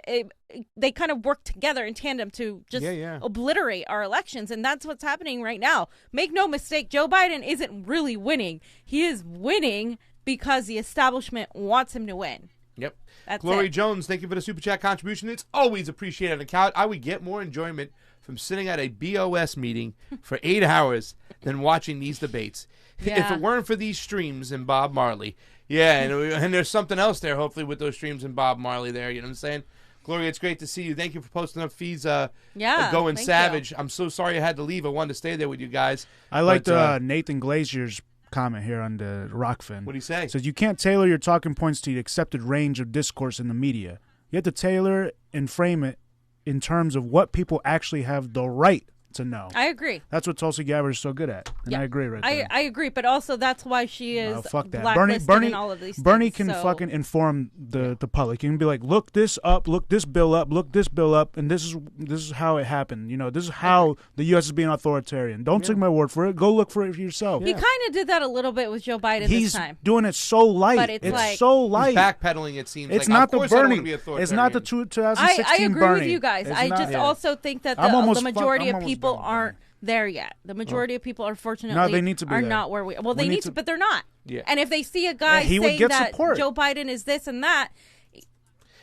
they kind of work together in tandem to just obliterate our elections. And that's what's happening right now. Make no mistake, Joe Biden isn't really winning. He is winning because the establishment wants him to win. Yep. That's Glory it. Jones, thank you for the Super Chat contribution. It's always appreciated on account. I would get more enjoyment from sitting at a BOS meeting for 8 hours than watching these debates. Yeah. If it weren't for these streams and Bob Marley. Yeah, and there's something else there, hopefully, with those streams and Bob Marley there. You know what I'm saying? Gloria, it's great to see you. Thank you for posting up feeds. Yeah, going thank savage. you. I'm so sorry I had to leave. I wanted to stay there with you guys. I liked Nathan Glazier's comment here on the ROKFIN. What do you say? It says, you can't tailor your talking points to the accepted range of discourse in the media. You have to tailor and frame it in terms of what people actually have the right to know. I agree. That's what Tulsi Gabbard is so good at. And I agree right there. I agree, but also that's why she is fuck that. blacklisted in all of these Bernie things, can fucking inform the public. He can be like, look this up, look this bill up, look this bill up, and this is how it happened. You know, this is how the U.S. is being authoritarian. Don't take my word for it. Go look for it for yourself. He kind of did that a little bit with Joe Biden He's this time. doing it so light. But it's like, so light. He's backpedaling, it seems. It's like, not of the course I don't Bernie. wanna be It's not the authoritarian. 2016 I agree Bernie. with you guys. It's I not- just also think that I'm almost the majority I'm of almost people done. aren't there yet. The majority of people, unfortunately, No, they need to be are there. not where we. Well, they We need need to- to, but they're not. Yeah. And if they see a guy he would saying get that support. Joe Biden is this and that,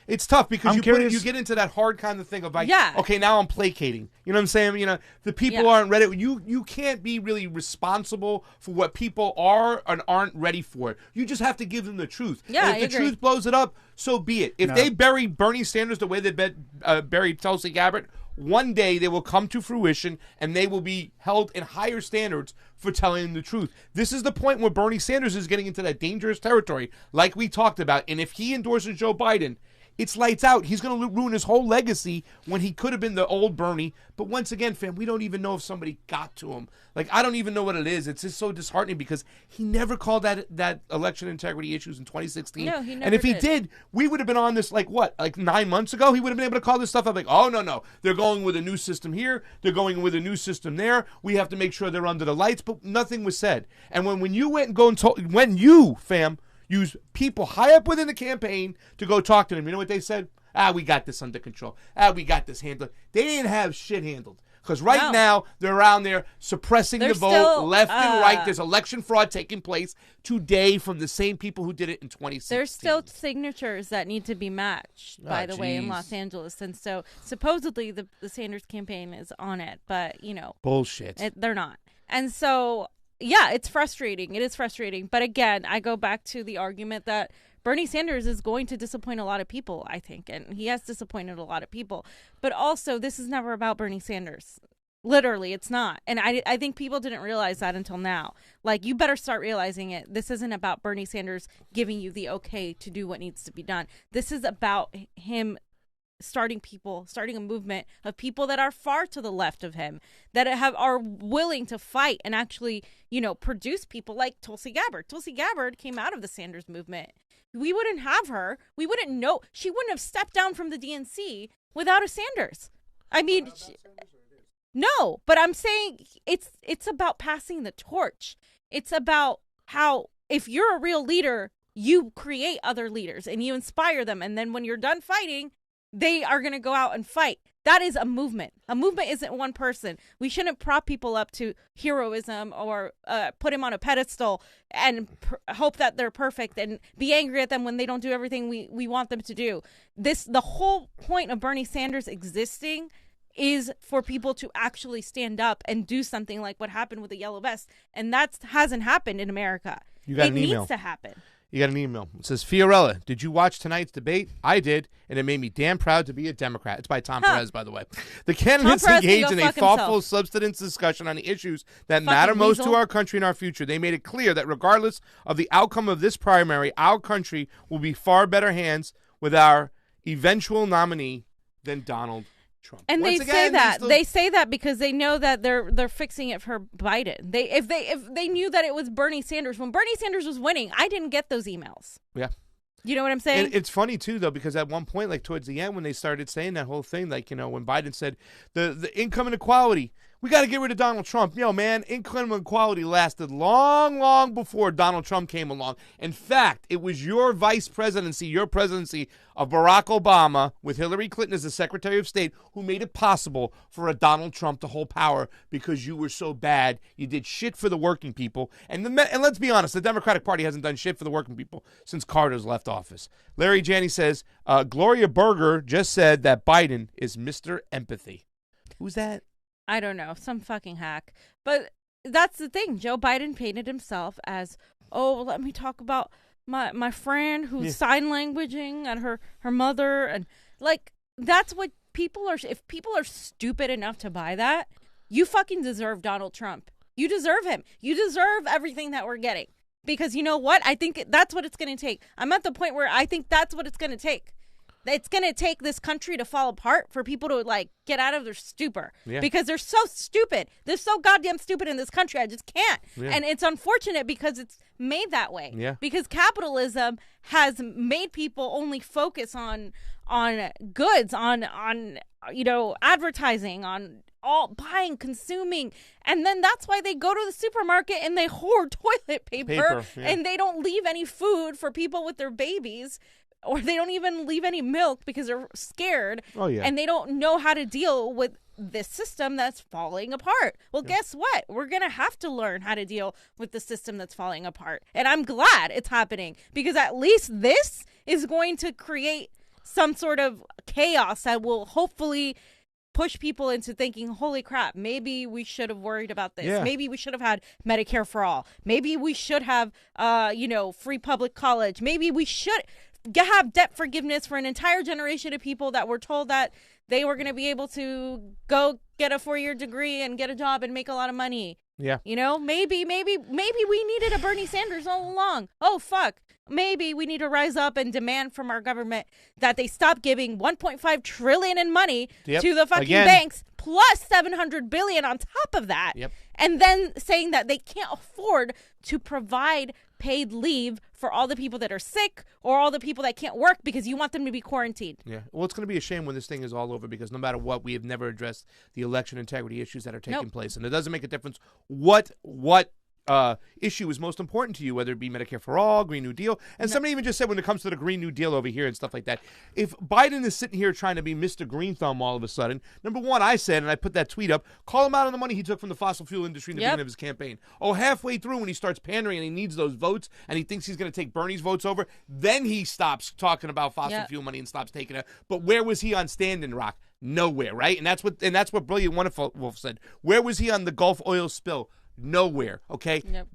It's tough because I'm you curious- you get into that hard kind of thing of like, Yeah. okay, now I'm placating. You know what I'm saying? You know, the people Yeah. aren't ready. You can't be really responsible for what people are and aren't ready for. You just have to give them the truth. Yeah, and if I the agree. truth blows it up, so be it. If No. they bury Bernie Sanders the way they buried Tulsi Gabbard, one day they will come to fruition and they will be held in higher standards for telling the truth. This is the point where Bernie Sanders is getting into that dangerous territory, like we talked about. And if he endorses Joe Biden, it's lights out. He's going to ruin his whole legacy when he could have been the old Bernie. But once again, fam, we don't even know if somebody got to him. Like, I don't even know what it is. It's just so disheartening because he never called that election integrity issues in 2016. No, he never And if he did. did, we would have been on this, like 9 months ago? He would have been able to call this stuff up like, oh, no. They're going with a new system here. They're going with a new system there. We have to make sure they're under the lights. But nothing was said. And when you went and when you, fam, use people high up within the campaign to go talk to them. You know what they said? We got this under control. We got this handled. They didn't have shit handled. Because right now, they're around there suppressing the vote still, left and right. There's election fraud taking place today from the same people who did it in 2016. there's still signatures that need to be matched, by the way, in jeez. Los Angeles. And so supposedly the Sanders campaign is on it, but, you know. Bullshit. They're not. And so, yeah, it's frustrating. It is frustrating. But again, I go back to the argument that Bernie Sanders is going to disappoint a lot of people, I think. And he has disappointed a lot of people. But also, this is never about Bernie Sanders. Literally, it's not. And I think people didn't realize that until now. Like, you better start realizing it. This isn't about Bernie Sanders giving you the okay to do what needs to be done. This is about him starting a movement of people that are far to the left of him, that are willing to fight and actually, you know, produce people like Tulsi Gabbard. Tulsi Gabbard came out of the Sanders movement. We wouldn't have her. We wouldn't know. She wouldn't have stepped down from the DNC without a Sanders. I mean, no, but I'm saying it's about passing the torch. It's about how if you're a real leader, you create other leaders and you inspire them. And then when you're done fighting, they are going to go out and fight. That is a movement. A movement isn't one person. We shouldn't prop people up to heroism or put him on a pedestal and hope that they're perfect and be angry at them when they don't do everything we want them to do. The whole point of Bernie Sanders existing is for people to actually stand up and do something like what happened with the yellow vest. And that hasn't happened in America. You got an email. It needs to happen. You got an email. It says, Fiorella, did you watch tonight's debate? I did, and it made me damn proud to be a Democrat. It's by Tom Perez, by the way. The candidates Perez can engaged go in a fuck thoughtful, himself. substance discussion on the issues that matter most to weasel. our country and our future. They made it clear that regardless of the outcome of this primary, our country will be far better hands with our eventual nominee than Donald Trump. And Once they again, say that still- they say that because they know that they're fixing it for Biden. If they knew that it was Bernie Sanders when Bernie Sanders was winning, I didn't get those emails. Yeah. You know what I'm saying? And it's funny too, though, because at one point, like towards the end, when they started saying that whole thing, like, you know, when Biden said the income inequality, we got to get rid of Donald Trump. Yo, man, income inequality lasted long before Donald Trump came along. In fact, it was your presidency of Barack Obama with Hillary Clinton as the Secretary of State who made it possible for a Donald Trump to hold power because you were so bad. You did shit for the working people. And let's be honest, the Democratic Party hasn't done shit for the working people since Carter's left office. Larry Janney says, Gloria Berger just said that Biden is Mr. Empathy. Who's that? I don't know, some fucking hack. But that's the thing. Joe Biden painted himself as, oh, let me talk about my friend who's sign languaging and her mother. And like, that's what people are. If people are stupid enough to buy that, you fucking deserve Donald Trump. You deserve him. You deserve everything that we're getting. Because you know what? I think that's what it's going to take. I'm at the point where I think that's what it's going to take. It's going to take this country to fall apart for people to like get out of their stupor because they're so stupid. They're so goddamn stupid in this country. I just can't. Yeah. And it's unfortunate because it's made that way. Yeah. Because capitalism has made people only focus on goods, on advertising, on all buying, consuming, and then that's why they go to the supermarket and they hoard toilet paper and they don't leave any food for people with their babies. Or they don't even leave any milk because they're scared. Oh, yeah. And they don't know how to deal with this system that's falling apart. Well, guess what? We're going to have to learn how to deal with the system that's falling apart. And I'm glad it's happening because at least this is going to create some sort of chaos that will hopefully push people into thinking, holy crap, maybe we should have worried about this. Yeah. Maybe we should have had Medicare for all. Maybe we should have, free public college. Maybe we should have debt forgiveness for an entire generation of people that were told that they were going to be able to go get a 4-year degree and get a job and make a lot of money. Yeah. Maybe we needed a Bernie Sanders all along. Oh, fuck. Maybe we need to rise up and demand from our government that they stop giving $1.5 trillion in money to the fucking banks, plus $700 billion on top of that. Yep. And then saying that they can't afford to provide paid leave for all the people that are sick or all the people that can't work because you want them to be quarantined. Yeah. Well, it's going to be a shame when this thing is all over because no matter what, we have never addressed the election integrity issues that are taking place. And it doesn't make a difference what issue is most important to you, whether it be Medicare for all, Green New Deal. And somebody even just said when it comes to the Green New Deal over here and stuff like that, if Biden is sitting here trying to be Mr. Green Thumb all of a sudden, number one, I said, and I put that tweet up, call him out on the money he took from the fossil fuel industry in the beginning of his campaign. Oh, halfway through when he starts pandering and he needs those votes and he thinks he's going to take Bernie's votes over, then he stops talking about fossil fuel money and stops taking it. But where was he on Standing Rock? Nowhere, right? And that's what Brilliant Wonderful Wolf said. Where was he on the Gulf oil spill? Nowhere, okay? Yep.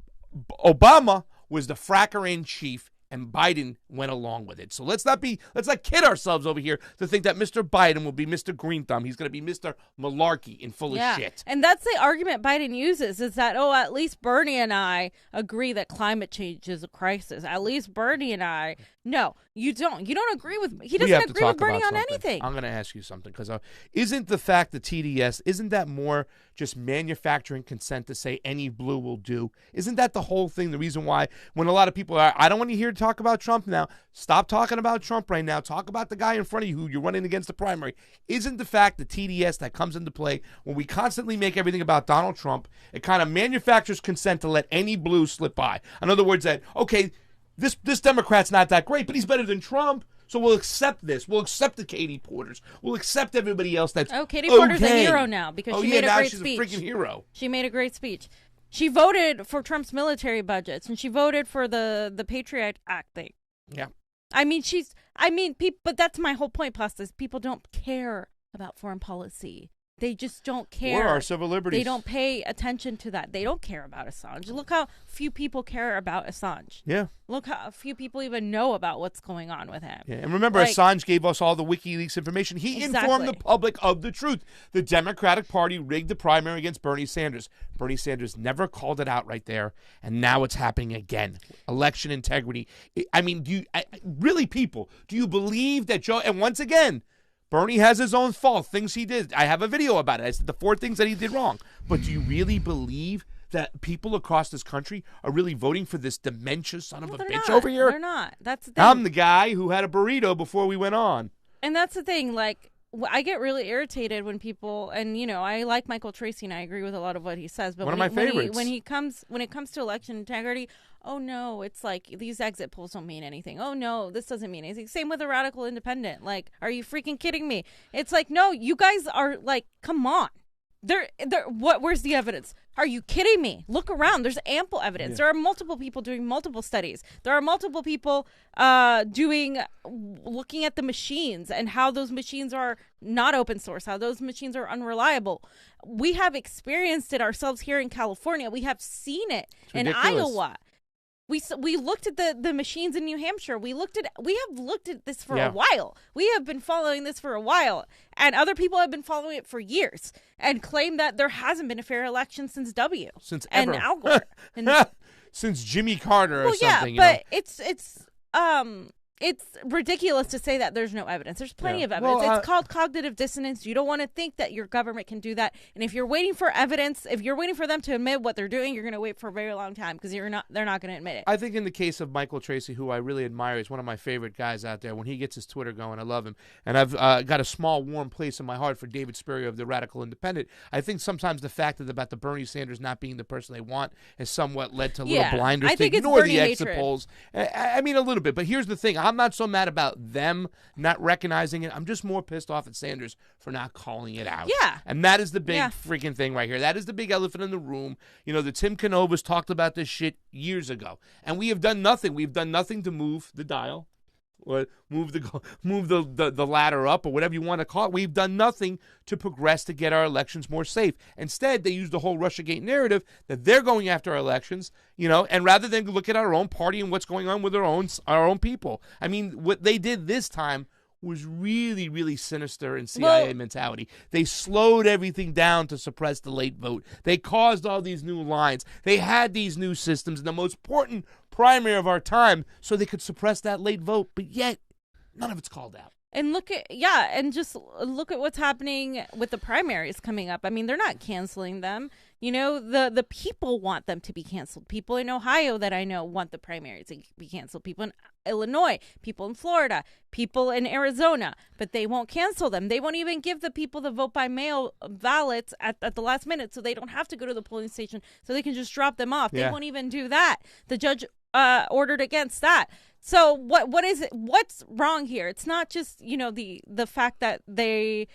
Obama was the fracker in chief, and Biden went along with it. So let's not kid ourselves over here to think that Mr. Biden will be Mr. Green Thumb. He's going to be Mr. Malarkey and full of shit. And that's the argument Biden uses is that, at least Bernie and I agree that climate change is a crisis. At least Bernie and I. No, you don't. You don't agree with me. He doesn't agree with Bernie on anything. I'm going to ask you something because isn't the fact the TDS, isn't that more just manufacturing consent to say any blue will do? Isn't that the whole thing? The reason why when a lot of people are, I don't want to hear talk about Trump now. Stop talking about Trump right now. Talk about the guy in front of you who you're running against the primary. Isn't the fact the TDS that comes into play when we constantly make everything about Donald Trump, it kind of manufactures consent to let any blue slip by? In other words, that, okay, this Democrat's not that great, but he's better than Trump. So we'll accept this. We'll accept the Katie Porters. We'll accept everybody else that's Katie Porter's a hero now because she made a great speech. She's a freaking hero. She made a great speech. She voted for Trump's military budgets, and she voted for the Patriot Act thing. Yeah. But that's my whole point, Pastas. People don't care about foreign policy. They just don't care. Or our civil liberties. They don't pay attention to that. They don't care about Assange. Look how few people care about Assange. Yeah. Look how few people even know about what's going on with him. Yeah. And remember, Assange gave us all the WikiLeaks information. He informed the public of the truth. The Democratic Party rigged the primary against Bernie Sanders. Bernie Sanders never called it out right there, and now it's happening again. Election integrity. I mean, people, do you believe that Joe, and once again, Bernie has his own fault, things he did. I have a video about it. I said the 4 things that he did wrong. But do you really believe that people across this country are really voting for this dementia son of a bitch over here? They're not. That's the thing. I'm the guy who had a burrito before we went on. And that's the thing. Like, I get really irritated when people, and I like Michael Tracy and I agree with a lot of what he says. But one of my favorites. When it comes to election integrity, oh no, it's like these exit polls don't mean anything. Oh no, this doesn't mean anything. Same with a radical independent. Like, are you freaking kidding me? It's like, no, you guys are like, come on. Where's the evidence? Are you kidding me? Look around. There's ample evidence. Yeah. There are multiple people doing multiple studies. There are multiple people looking at the machines and how those machines are not open source, how those machines are unreliable. We have experienced it ourselves here in California. We have seen it in Iowa. We looked at the machines in New Hampshire. We have looked at this for a while. We have been following this for a while, and other people have been following it for years and claim that there hasn't been a fair election since since and ever. Al Gore and since Jimmy Carter or well, something. Yeah, but it's ridiculous to say that there's no evidence. There's plenty of evidence. Well, it's called cognitive dissonance. You don't want to think that your government can do that. And if you're waiting for evidence, if you're waiting for them to admit what they're doing, you're going to wait for a very long time because they're not going to admit it. I think in the case of Michael Tracy, who I really admire, he's one of my favorite guys out there. When he gets his Twitter going, I love him. And I've got a small warm place in my heart for David Spurrier of the Radical Independent. I think sometimes the fact that about the Bernie Sanders not being the person they want has somewhat led to little blinders to ignore the exit polls. I mean, a little bit. But here's the thing. I'm not so mad about them not recognizing it. I'm just more pissed off at Sanders for not calling it out. Yeah. And that is the big freaking thing right here. That is the big elephant in the room. You know, the Tim Canovas talked about this shit years ago. And we have done nothing. We've done nothing to move the dial or move the ladder up or whatever you want to call it. We've done nothing to progress to get our elections more safe. Instead, they use the whole Russiagate narrative that they're going after our elections, you know, and rather than look at our own party and what's going on with our own people. I mean, what they did this time was really, really sinister in CIA mentality. They slowed everything down to suppress the late vote. They caused all these new lines. They had these new systems in the most important primary of our time so they could suppress that late vote, but yet none of it's called out. And just look at what's happening with the primaries coming up. I mean, they're not canceling them. You know, the people want them to be canceled. People in Ohio that I know want the primaries to be canceled. People in Illinois, people in Florida, people in Arizona, but they won't cancel them. They won't even give the people the vote by mail ballots at the last minute so they don't have to go to the polling station, so they can just drop them off. They won't even do that. The judge ordered against that. So what is it? What's wrong here? It's not just, you know, the fact that the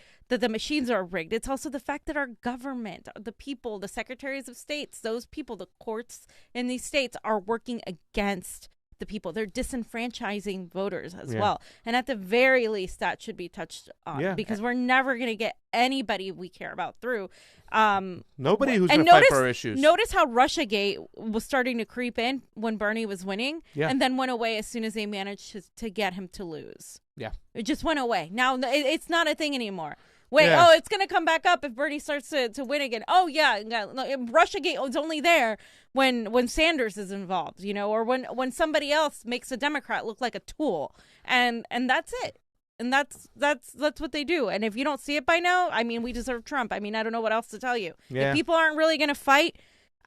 machines are rigged. It's also the fact that our government, the people, the secretaries of states, those people, the courts in these states are working against the people. They're disenfranchising voters as well. And at the very least, that should be touched on because we're never going to get anybody we care about through. Nobody who's going to fight for our issues. Notice how Russiagate was starting to creep in when Bernie was winning and then went away as soon as they managed to get him to lose. Yeah. It just went away. Now it's not a thing anymore. Wait, it's going to come back up if Bernie starts to win again. Oh, yeah. Russiagate is only there when Sanders is involved, you know, or when somebody else makes a Democrat look like a tool. And that's it. And that's what they do. And if you don't see it by now, I mean, we deserve Trump. I mean, I don't know what else to tell you. Yeah. If people aren't really going to fight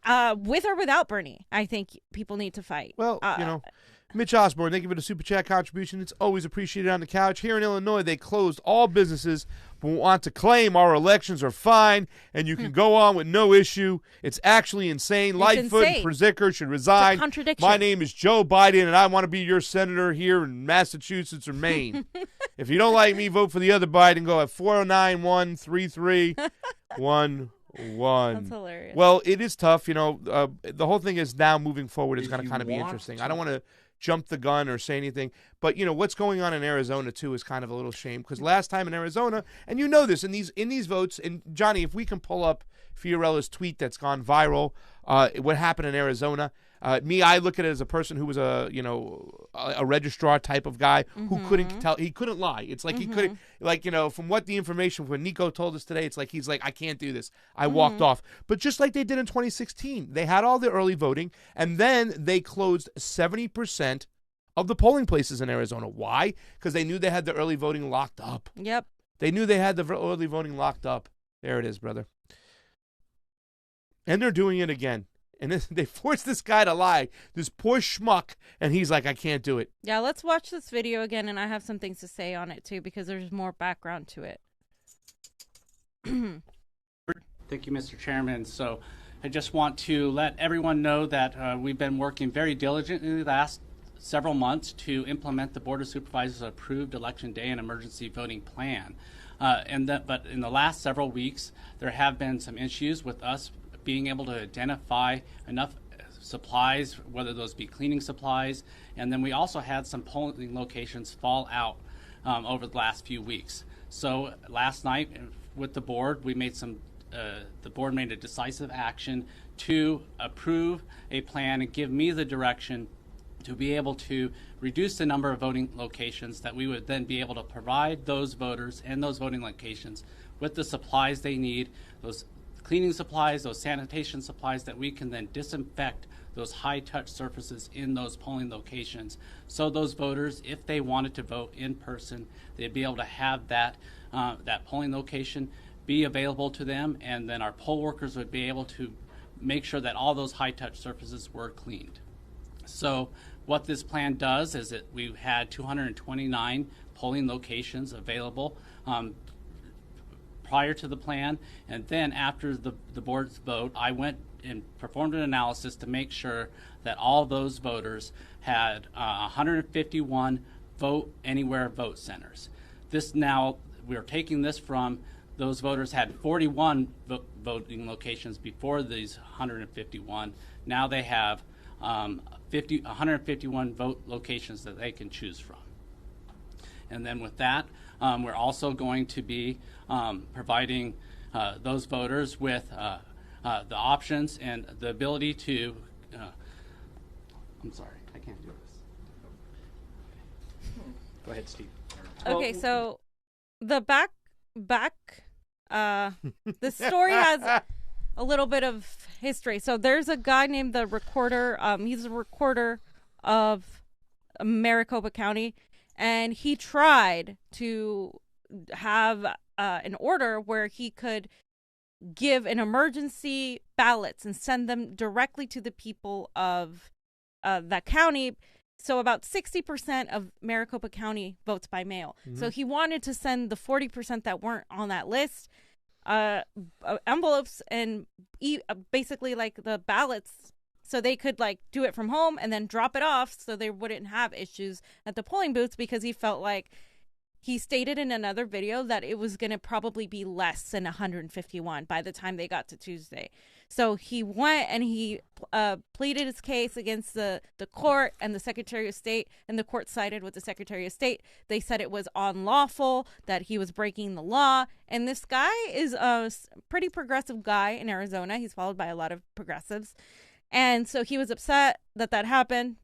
with or without Bernie, I think people need to fight. Well, you know. Mitch Osborne, thank you for the Super Chat contribution. It's always appreciated on the couch. Here in Illinois, they closed all businesses but want to claim our elections are fine and you can go on with no issue. It's actually insane. Lightfoot and Pritzker should resign. It's a contradiction. My name is Joe Biden, and I want to be your senator here in Massachusetts or Maine. If you don't like me, vote for the other Biden. Go at 409-133-11. That's hilarious. Well, it is tough. You know, the whole thing is now moving forward is going to kind of be interesting. I don't want to jump the gun or say anything, but you know what's going on in Arizona too is kind of a little shame because last time in Arizona, and you know this in these votes, and Johnny, if we can pull up Fiorella's tweet that's gone viral, what happened in Arizona. I look at it as a person who was a registrar type of guy who couldn't tell, he couldn't lie. It's like he couldn't, like, you know, from what the information when Nico told us today, it's like he's like, I can't do this. I walked off. But just like they did in 2016, they had all the early voting and then they closed 70% of the polling places in Arizona. Why? Because they knew they had the early voting locked up. Yep. They knew they had the early voting locked up. There it is, brother. And they're doing it again. And they forced this guy to lie, this poor schmuck, and he's like, I can't do it. Yeah, let's watch this video again, and I have some things to say on it, too, because there's more background to it. Thank you, Mr. Chairman. So I just want to let everyone know that we've been working very diligently the last several months to implement the Board of Supervisors' approved Election Day and emergency voting plan. But in the last several weeks, there have been some issues with us being able to identify enough supplies, whether those be cleaning supplies, and then we also had some polling locations fall out over the last few weeks. So last night with the board, we made some the board made a decisive action to approve a plan and give me the direction to be able to reduce the number of voting locations, that we would then be able to provide those voters and those voting locations with the supplies they need, those cleaning supplies, those sanitation supplies, that we can then disinfect those high-touch surfaces in those polling locations. So those voters, if they wanted to vote in person, they'd be able to have that polling location be available to them, and then our poll workers would be able to make sure that all those high-touch surfaces were cleaned. So what this plan does is that we've had 229 polling locations available prior to the plan, and then after the board's vote, I went and performed an analysis to make sure that all those voters had 151 vote anywhere vote centers. This now, we're taking this from those voters had 41 voting locations before these 151. Now they have 151 vote locations that they can choose from. And then with that, we're also going to be providing those voters with the options and the ability to, I'm sorry, I can't do this. Go ahead, Steve. Okay, so the the story has a little bit of history. So there's a guy named the recorder. He's a recorder of Maricopa County, and he tried to have an order where he could give an emergency ballots and send them directly to the people of that county. So about 60% of Maricopa County votes by mail. Mm-hmm. So he wanted to send the 40% that weren't on that list envelopes and basically like the ballots, so they could like do it from home and then drop it off, so they wouldn't have issues at the polling booths, because he felt like, he stated in another video that it was going to probably be less than 151 by the time they got to Tuesday. So he went and he pleaded his case against the court and the Secretary of State, and the court sided with the Secretary of State. They said it was unlawful, that he was breaking the law. And this guy is a pretty progressive guy in Arizona. He's followed by a lot of progressives. And so he was upset that that happened.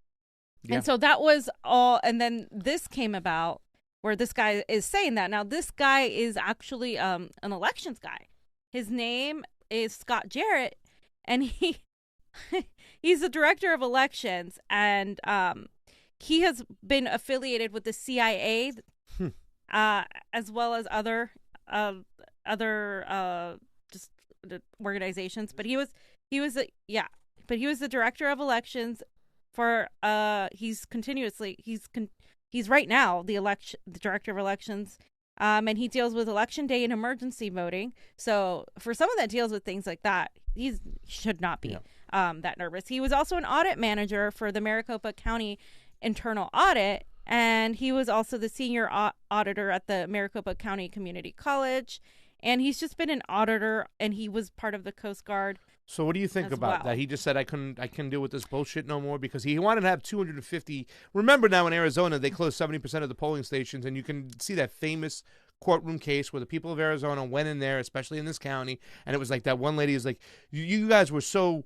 Yeah. And so that was all. And then this came about, where this guy is saying that. Now, this guy is actually an elections guy. His name is Scott Jarrett, and he's the director of elections, and he has been affiliated with the CIA, as well as other just organizations. But he was the director of elections for he's right now the director of elections, and he deals with election day and emergency voting. So for someone that deals with things like that, he should not be that nervous. He was also an audit manager for the Maricopa County Internal Audit, and he was also the senior auditor at the Maricopa County Community College. And he's just been an auditor, and he was part of the Coast Guard. So what do you think about that? He just said, I couldn't deal with this bullshit no more, because he wanted to have 250. Remember, now in Arizona, they closed 70% of the polling stations, and you can see that famous courtroom case where the people of Arizona went in there, especially in this county, and it was like that one lady is like, you guys were so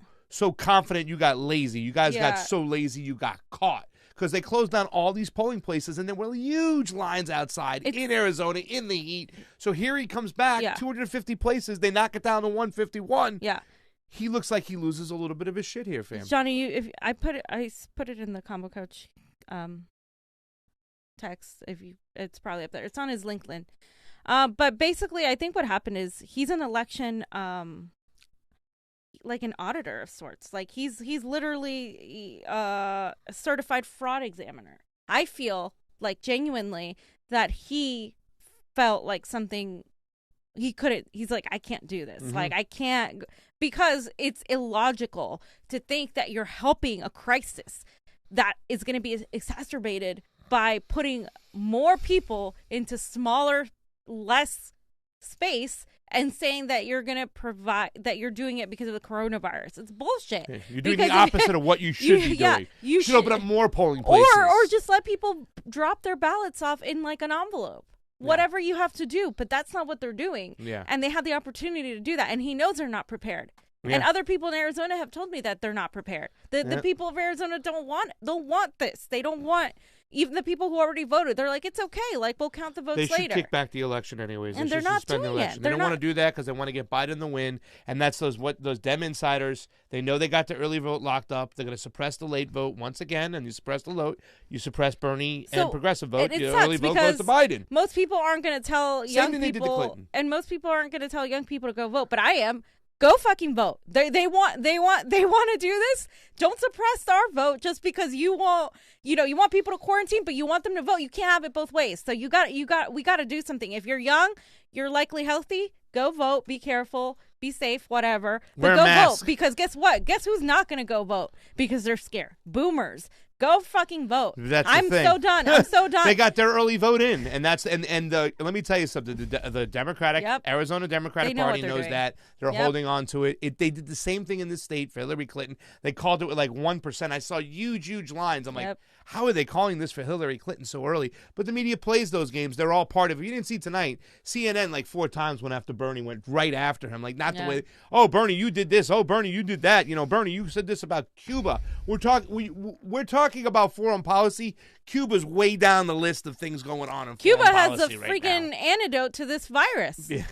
confident, you got lazy. You guys got so lazy, you got caught. Because they closed down all these polling places, and there were huge lines outside in Arizona in the heat. So here he comes back, 250 places. They knock it down to 151. Yeah, he looks like he loses a little bit of his shit here, fam. Johnny, I put it in the Combo Coach text. It's probably up there. It's on his LinkedIn. But basically, I think what happened is he's an election like an auditor of sorts. Like he's literally a certified fraud examiner. I feel like genuinely that he felt like something he couldn't. He's like, I can't do this. Mm-hmm. Like I can't, because it's illogical to think that you're helping a crisis that is going to be exacerbated by putting more people into smaller, less space, and saying that you're going to provide, that you're doing it because of the coronavirus. It's bullshit. Yeah, you're doing the opposite of what you should be doing. You should open up more polling places. Or just let people drop their ballots off in like an envelope. whatever you have to do, but that's not what they're doing. Yeah. And they had the opportunity to do that, and he knows they're not prepared. Yeah. And other people in Arizona have told me that they're not prepared. The people of Arizona don't want this. They don't want, even the people who already voted, they're like, it's okay. Like, we'll count the votes later. They should kick back the election anyways. And they're not doing it. They don't want to do that because they want to get Biden the win. And that's those Dem insiders. They know they got the early vote locked up. They're going to suppress the late vote once again. And you suppress the vote. You suppress Bernie and progressive vote. The early vote goes to Biden. Most people aren't going to tell young people. And most people aren't going to tell young people to go vote. But I am. Go fucking vote. They want to do this. Don't suppress our vote just because you want people to quarantine, but you want them to vote. You can't have it both ways. So we got to do something. If you're young, you're likely healthy, go vote, be careful, be safe, whatever. But go vote, because guess what? Guess who's not going to go vote because they're scared? Boomers. Go fucking vote. I'm so done. I'm so done. They got their early vote in, and let me tell you something. The Democratic Arizona Democratic Party knows that. They're holding on to it. They did the same thing in this state for Hillary Clinton. They called it with like 1%. I saw huge lines. I'm like, how are they calling this for Hillary Clinton so early? But the media plays those games. They're all part of it. You didn't see tonight. CNN like 4 times went after Bernie, went right after him. Like not the way. Oh, Bernie, you did this. Oh, Bernie, you did that. Bernie, you said this about Cuba. We're talking about foreign policy. Cuba's way down the list of things going on in Cuba foreign has policy a freaking antidote to this virus. Yeah,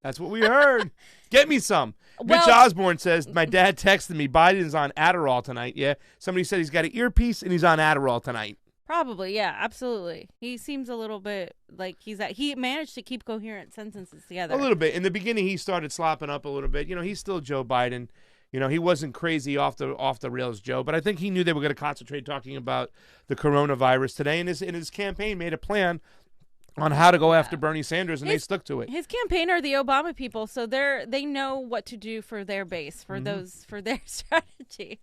that's what we heard. Get me some. Mitch Osborne says, my dad texted me, Biden's on Adderall tonight. Yeah, somebody said he's got an earpiece and he's on Adderall tonight. Probably, yeah, absolutely. He seems a little bit like he managed to keep coherent sentences together. A little bit. In the beginning, he started slopping up a little bit. He's still Joe Biden. He wasn't crazy off the rails, Joe, but I think he knew they were going to concentrate talking about the coronavirus today. And his campaign made a plan on how to go after Bernie Sanders, and they stuck to it. His campaign are the Obama people, so they know what to do for their base, for their strategy.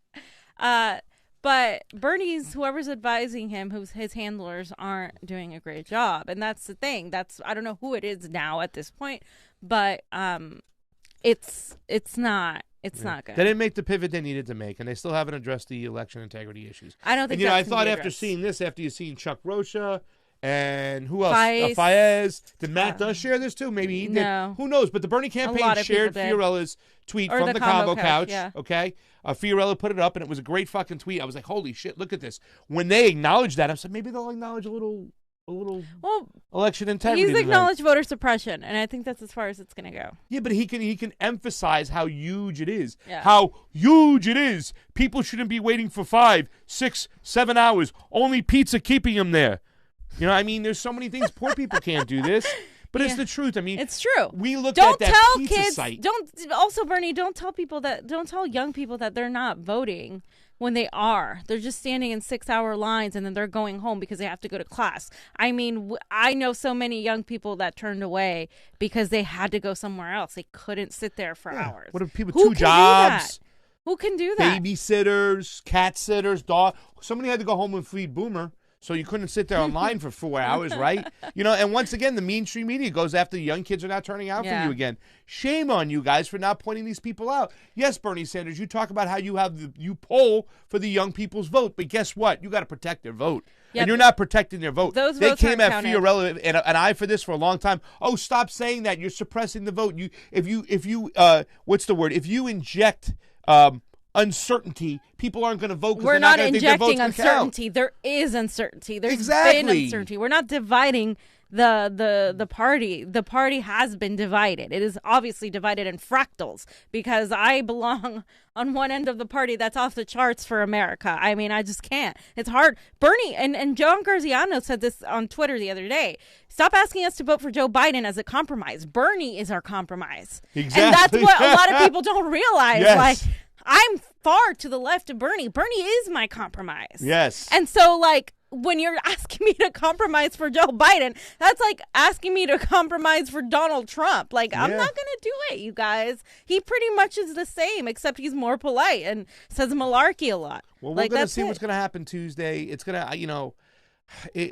But whoever's advising him, his handlers aren't doing a great job, and that's the thing. I don't know who it is now at this point, but it's not. It's not good. They didn't make the pivot they needed to make, and they still haven't addressed the election integrity issues. I don't think. And, I thought after seeing this, after you've seen Chuck Rocha and who else? Faiz. Did Matt Duss share this too? Maybe he did. No. Who knows? But the Bernie campaign shared Fiorella's tweet from the CONVO couch. Yeah. Okay. Fiorella put it up, and it was a great fucking tweet. I was like, holy shit, look at this. When they acknowledged that, I said, maybe they'll acknowledge a little election integrity. He's acknowledged voter suppression, and I think that's as far as it's going to go. Yeah, but he can emphasize how huge it is. Yeah. How huge it is. People shouldn't be waiting for 5, 6, 7 hours. Only pizza keeping them there. There's so many things. Poor people can't do this. But it's the truth. It's true. We looked at that pizza kids, site. Bernie, don't tell young people that they're not voting when they are. They're just standing in 6-hour lines, and then they're going home because they have to go to class. I know so many young people that turned away because they had to go somewhere else. They couldn't sit there for hours. What are people, 2 jobs? Who can do that? Babysitters, cat sitters, dog. Somebody had to go home and feed Boomer. So you couldn't sit there online for 4 hours, right? And once again, the mainstream media goes after the young kids are not turning out for you again. Shame on you guys for not pointing these people out. Yes, Bernie Sanders, you talk about how you poll for the young people's vote, but guess what? You got to protect their vote. Yeah, and you're not protecting their vote. They came at Fiorella and I for this for a long time. Oh, stop saying that. You're suppressing the vote. If you what's the word? If you inject uncertainty, people aren't going to vote. We're not injecting uncertainty. There is uncertainty. There's been uncertainty. We're not dividing the party. The party has been divided. It is obviously divided in fractals because I belong on one end of the party that's off the charts for America. I just can't. It's hard. Bernie and John Garziano said this on Twitter the other day. Stop asking us to vote for Joe Biden as a compromise. Bernie is our compromise. Exactly. And that's what a lot of people don't realize. Yes. I'm far to the left of Bernie. Bernie is my compromise. Yes. And so, when you're asking me to compromise for Joe Biden, that's like asking me to compromise for Donald Trump. I'm not going to do it, you guys. He pretty much is the same, except he's more polite and says malarkey a lot. Well, we're going to see what's going to happen Tuesday. It's going to,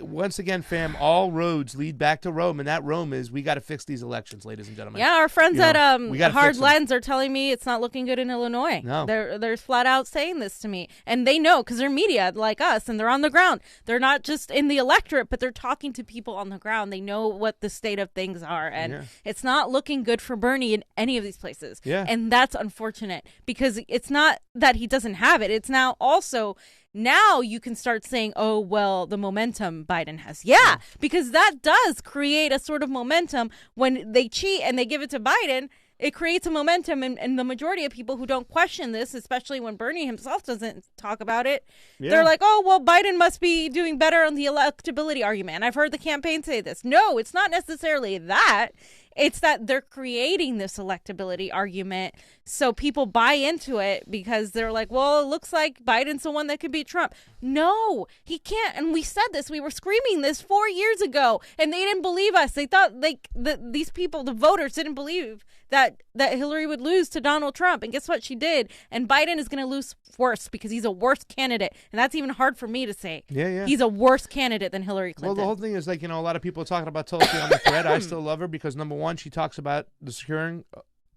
Once again, fam, all roads lead back to Rome, and that Rome is we got to fix these elections, ladies and gentlemen. Yeah, our friends at Hard Lens are telling me it's not looking good in Illinois. No. They're flat out saying this to me, and they know because they're media like us, and they're on the ground. They're not just in the electorate, but they're talking to people on the ground. They know what the state of things are, and it's not looking good for Bernie in any of these places. Yeah. And that's unfortunate because it's not that he doesn't have it. It's now also... Now you can start saying, oh, well, the momentum Biden has. Yeah, because that does create a sort of momentum when they cheat and they give it to Biden. It creates a momentum, and the majority of people who don't question this, especially when Bernie himself doesn't talk about it, they're like, oh, well, Biden must be doing better on the electability argument. I've heard the campaign say this. No, it's not necessarily that. It's that they're creating this electability argument so people buy into it because they're like, well, it looks like Biden's the one that could beat Trump. No, he can't. And we said this. We were screaming this 4 years ago, and they didn't believe us. They thought these people, the voters, didn't believe that Hillary would lose to Donald Trump. And guess what? She did. And Biden is going to lose worse because he's a worse candidate. And that's even hard for me to say. Yeah. He's a worse candidate than Hillary Clinton. Well, the whole thing is like, a lot of people are talking about Tulsi on the thread. I still love her because, number one, she talks about the securing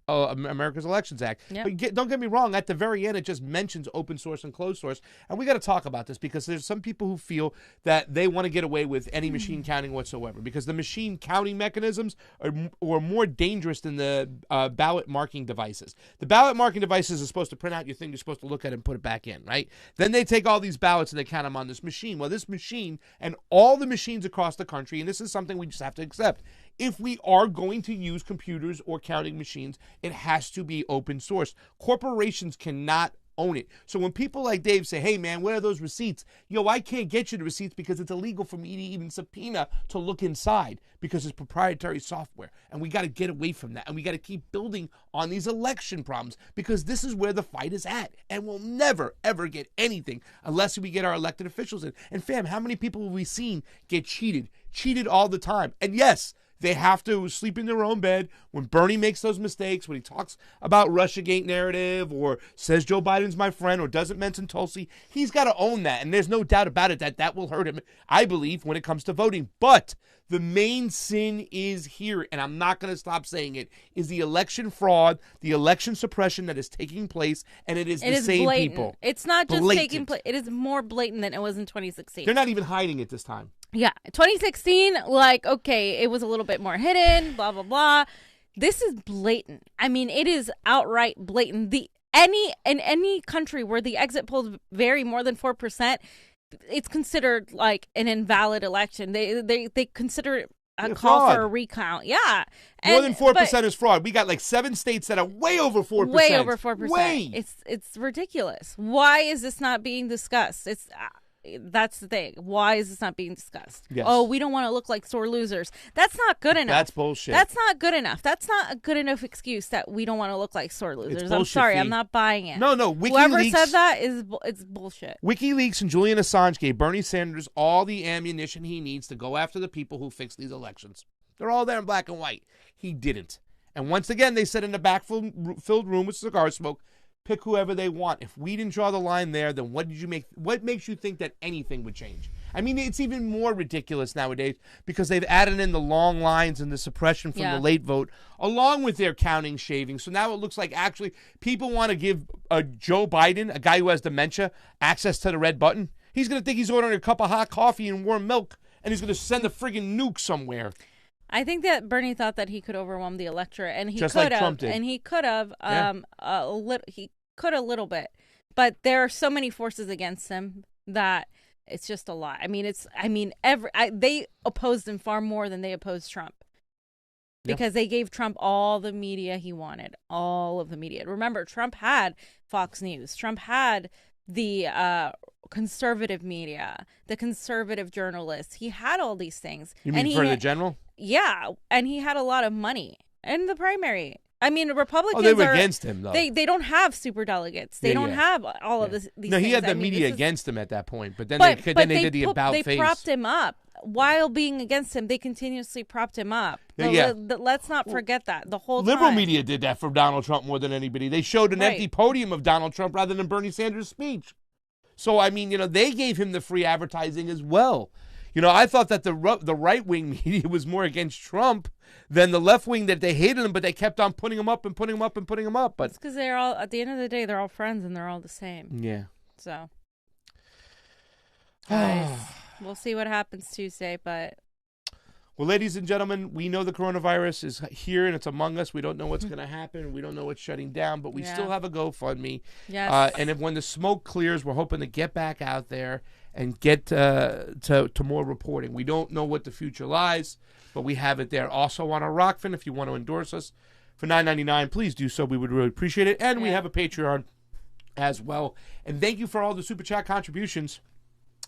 America's Elections Act. Yep. But don't get me wrong. At the very end, it just mentions open source and closed source. And we got to talk about this because there's some people who feel that they want to get away with any machine counting whatsoever because the machine counting mechanisms are more dangerous than the ballot marking devices. The ballot marking devices are supposed to print out your thing. You're supposed to look at it and put it back in, right? Then they take all these ballots and they count them on this machine. Well, this machine and all the machines across the country, and this is something we just have to accept, if we are going to use computers or counting machines, it has to be open source. Corporations cannot own it. So when people like Dave say, hey, man, where are those receipts? I can't get you the receipts because it's illegal for me to even subpoena to look inside because it's proprietary software. And we got to get away from that. And we got to keep building on these election problems because this is where the fight is at. And we'll never, ever get anything unless we get our elected officials in. And fam, how many people have we seen get cheated all the time? And yes, they have to sleep in their own bed when Bernie makes those mistakes, when he talks about Russiagate narrative or says Joe Biden's my friend or doesn't mention Tulsi. He's got to own that, and there's no doubt about it that will hurt him, I believe, when it comes to voting. But the main sin is here, and I'm not going to stop saying it, is the election fraud, the election suppression that is taking place, and it is the same blatant. people. It's not just taking place. It is more blatant than it was in 2016. They're not even hiding it this time. Yeah, 2016, okay, it was a little bit more hidden, blah, blah, blah. This is blatant. I mean, it is outright blatant. In any country where the exit polls vary more than 4%, it's considered like an invalid election. They consider it a call for a recount. Yeah. More than 4% is fraud. We got like 7 states that are way over 4%. Way over 4%. Way. It's ridiculous. Why is this not being discussed? That's the thing. Why is this not being discussed? Yes. Oh, we don't want to look like sore losers. That's not good enough. That's bullshit. That's not good enough. That's not a good enough excuse that we don't want to look like sore losers. It's I'm bullshit, sorry. Fee. I'm not buying it. No. Whoever said that it's bullshit. WikiLeaks and Julian Assange gave Bernie Sanders all the ammunition he needs to go after the people who fix these elections. They're all there in black and white. He didn't. And once again, they said in the back-filled room with cigar smoke, pick whoever they want. If we didn't draw the line there, then what makes you think that anything would change? I mean, it's even more ridiculous nowadays because they've added in the long lines and the suppression from the late vote along with their counting shaving. So now it looks like actually people want to give Joe Biden, a guy who has dementia, access to the red button. He's going to think he's ordering a cup of hot coffee and warm milk, and he's going to send a friggin' nuke somewhere. I think that Bernie thought that he could overwhelm the electorate, and he Just could like have, Trump did. and he could have he could a little bit, but there are so many forces against him that it's just a lot. They opposed him far more than they opposed Trump because they gave Trump all the media he wanted, all of the media. Remember, Trump had Fox News. Trump had the conservative media, the conservative journalists. He had all these things. You mean for the general? Yeah, and he had a lot of money in the primary. I mean, Republicans they were against him, though. They don't have super delegates. They don't have all of these No, he things. had the media against him at that point, but then they did the about face. They propped him up. While being against him, they continuously propped him up. Let's not forget that the whole Liberal time. media did that for Donald Trump more than anybody. They showed an empty podium of Donald Trump rather than Bernie Sanders' speech. So, I mean, they gave him the free advertising as well. You know, I thought that the right-wing media was more against Trump than the left wing, that they hated him, but they kept on putting him up and putting him up and putting him up. But it's because they're all, at the end of the day, they're all friends and they're all the same. Yeah. So, guys, we'll see what happens Tuesday, but... Well, ladies and gentlemen, we know the coronavirus is here and it's among us. We don't know what's going to happen. We don't know what's shutting down, but we still have a GoFundMe. Yes. And if when the smoke clears, we're hoping to get back out there and get to more reporting. We don't know what the future lies, but we have it there. Also on our ROKFIN, if you want to endorse us for $9.99, please do so. We would really appreciate it. And we have a Patreon as well. And thank you for all the Super Chat contributions.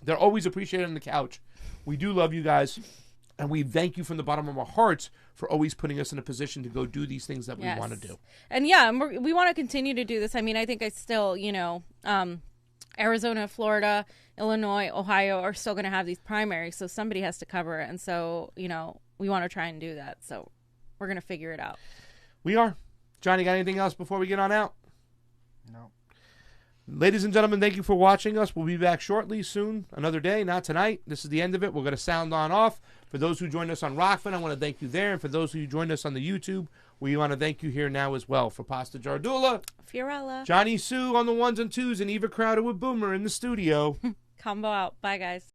They're always appreciated on the couch. We do love you guys. And we thank you from the bottom of our hearts for always putting us in a position to go do these things that we want to do. And yeah, we want to continue to do this. I mean, I think I still, Arizona, Florida, Illinois, Ohio are still going to have these primaries. So somebody has to cover it. And so, we want to try and do that. So we're going to figure it out. We are. Johnny, got anything else before we get on out? No. Ladies and gentlemen, thank you for watching us. We'll be back shortly, soon. Another day, not tonight. This is the end of it. We're going to sound on off. For those who joined us on ROKFIN, I want to thank you there. And for those who joined us on the YouTube, we want to thank you here now as well. For Pasta Jardula, Fiorella, Johnny Sue on the ones and twos, and Eva Crowder with Boomer in the studio. Combo out. Bye, guys.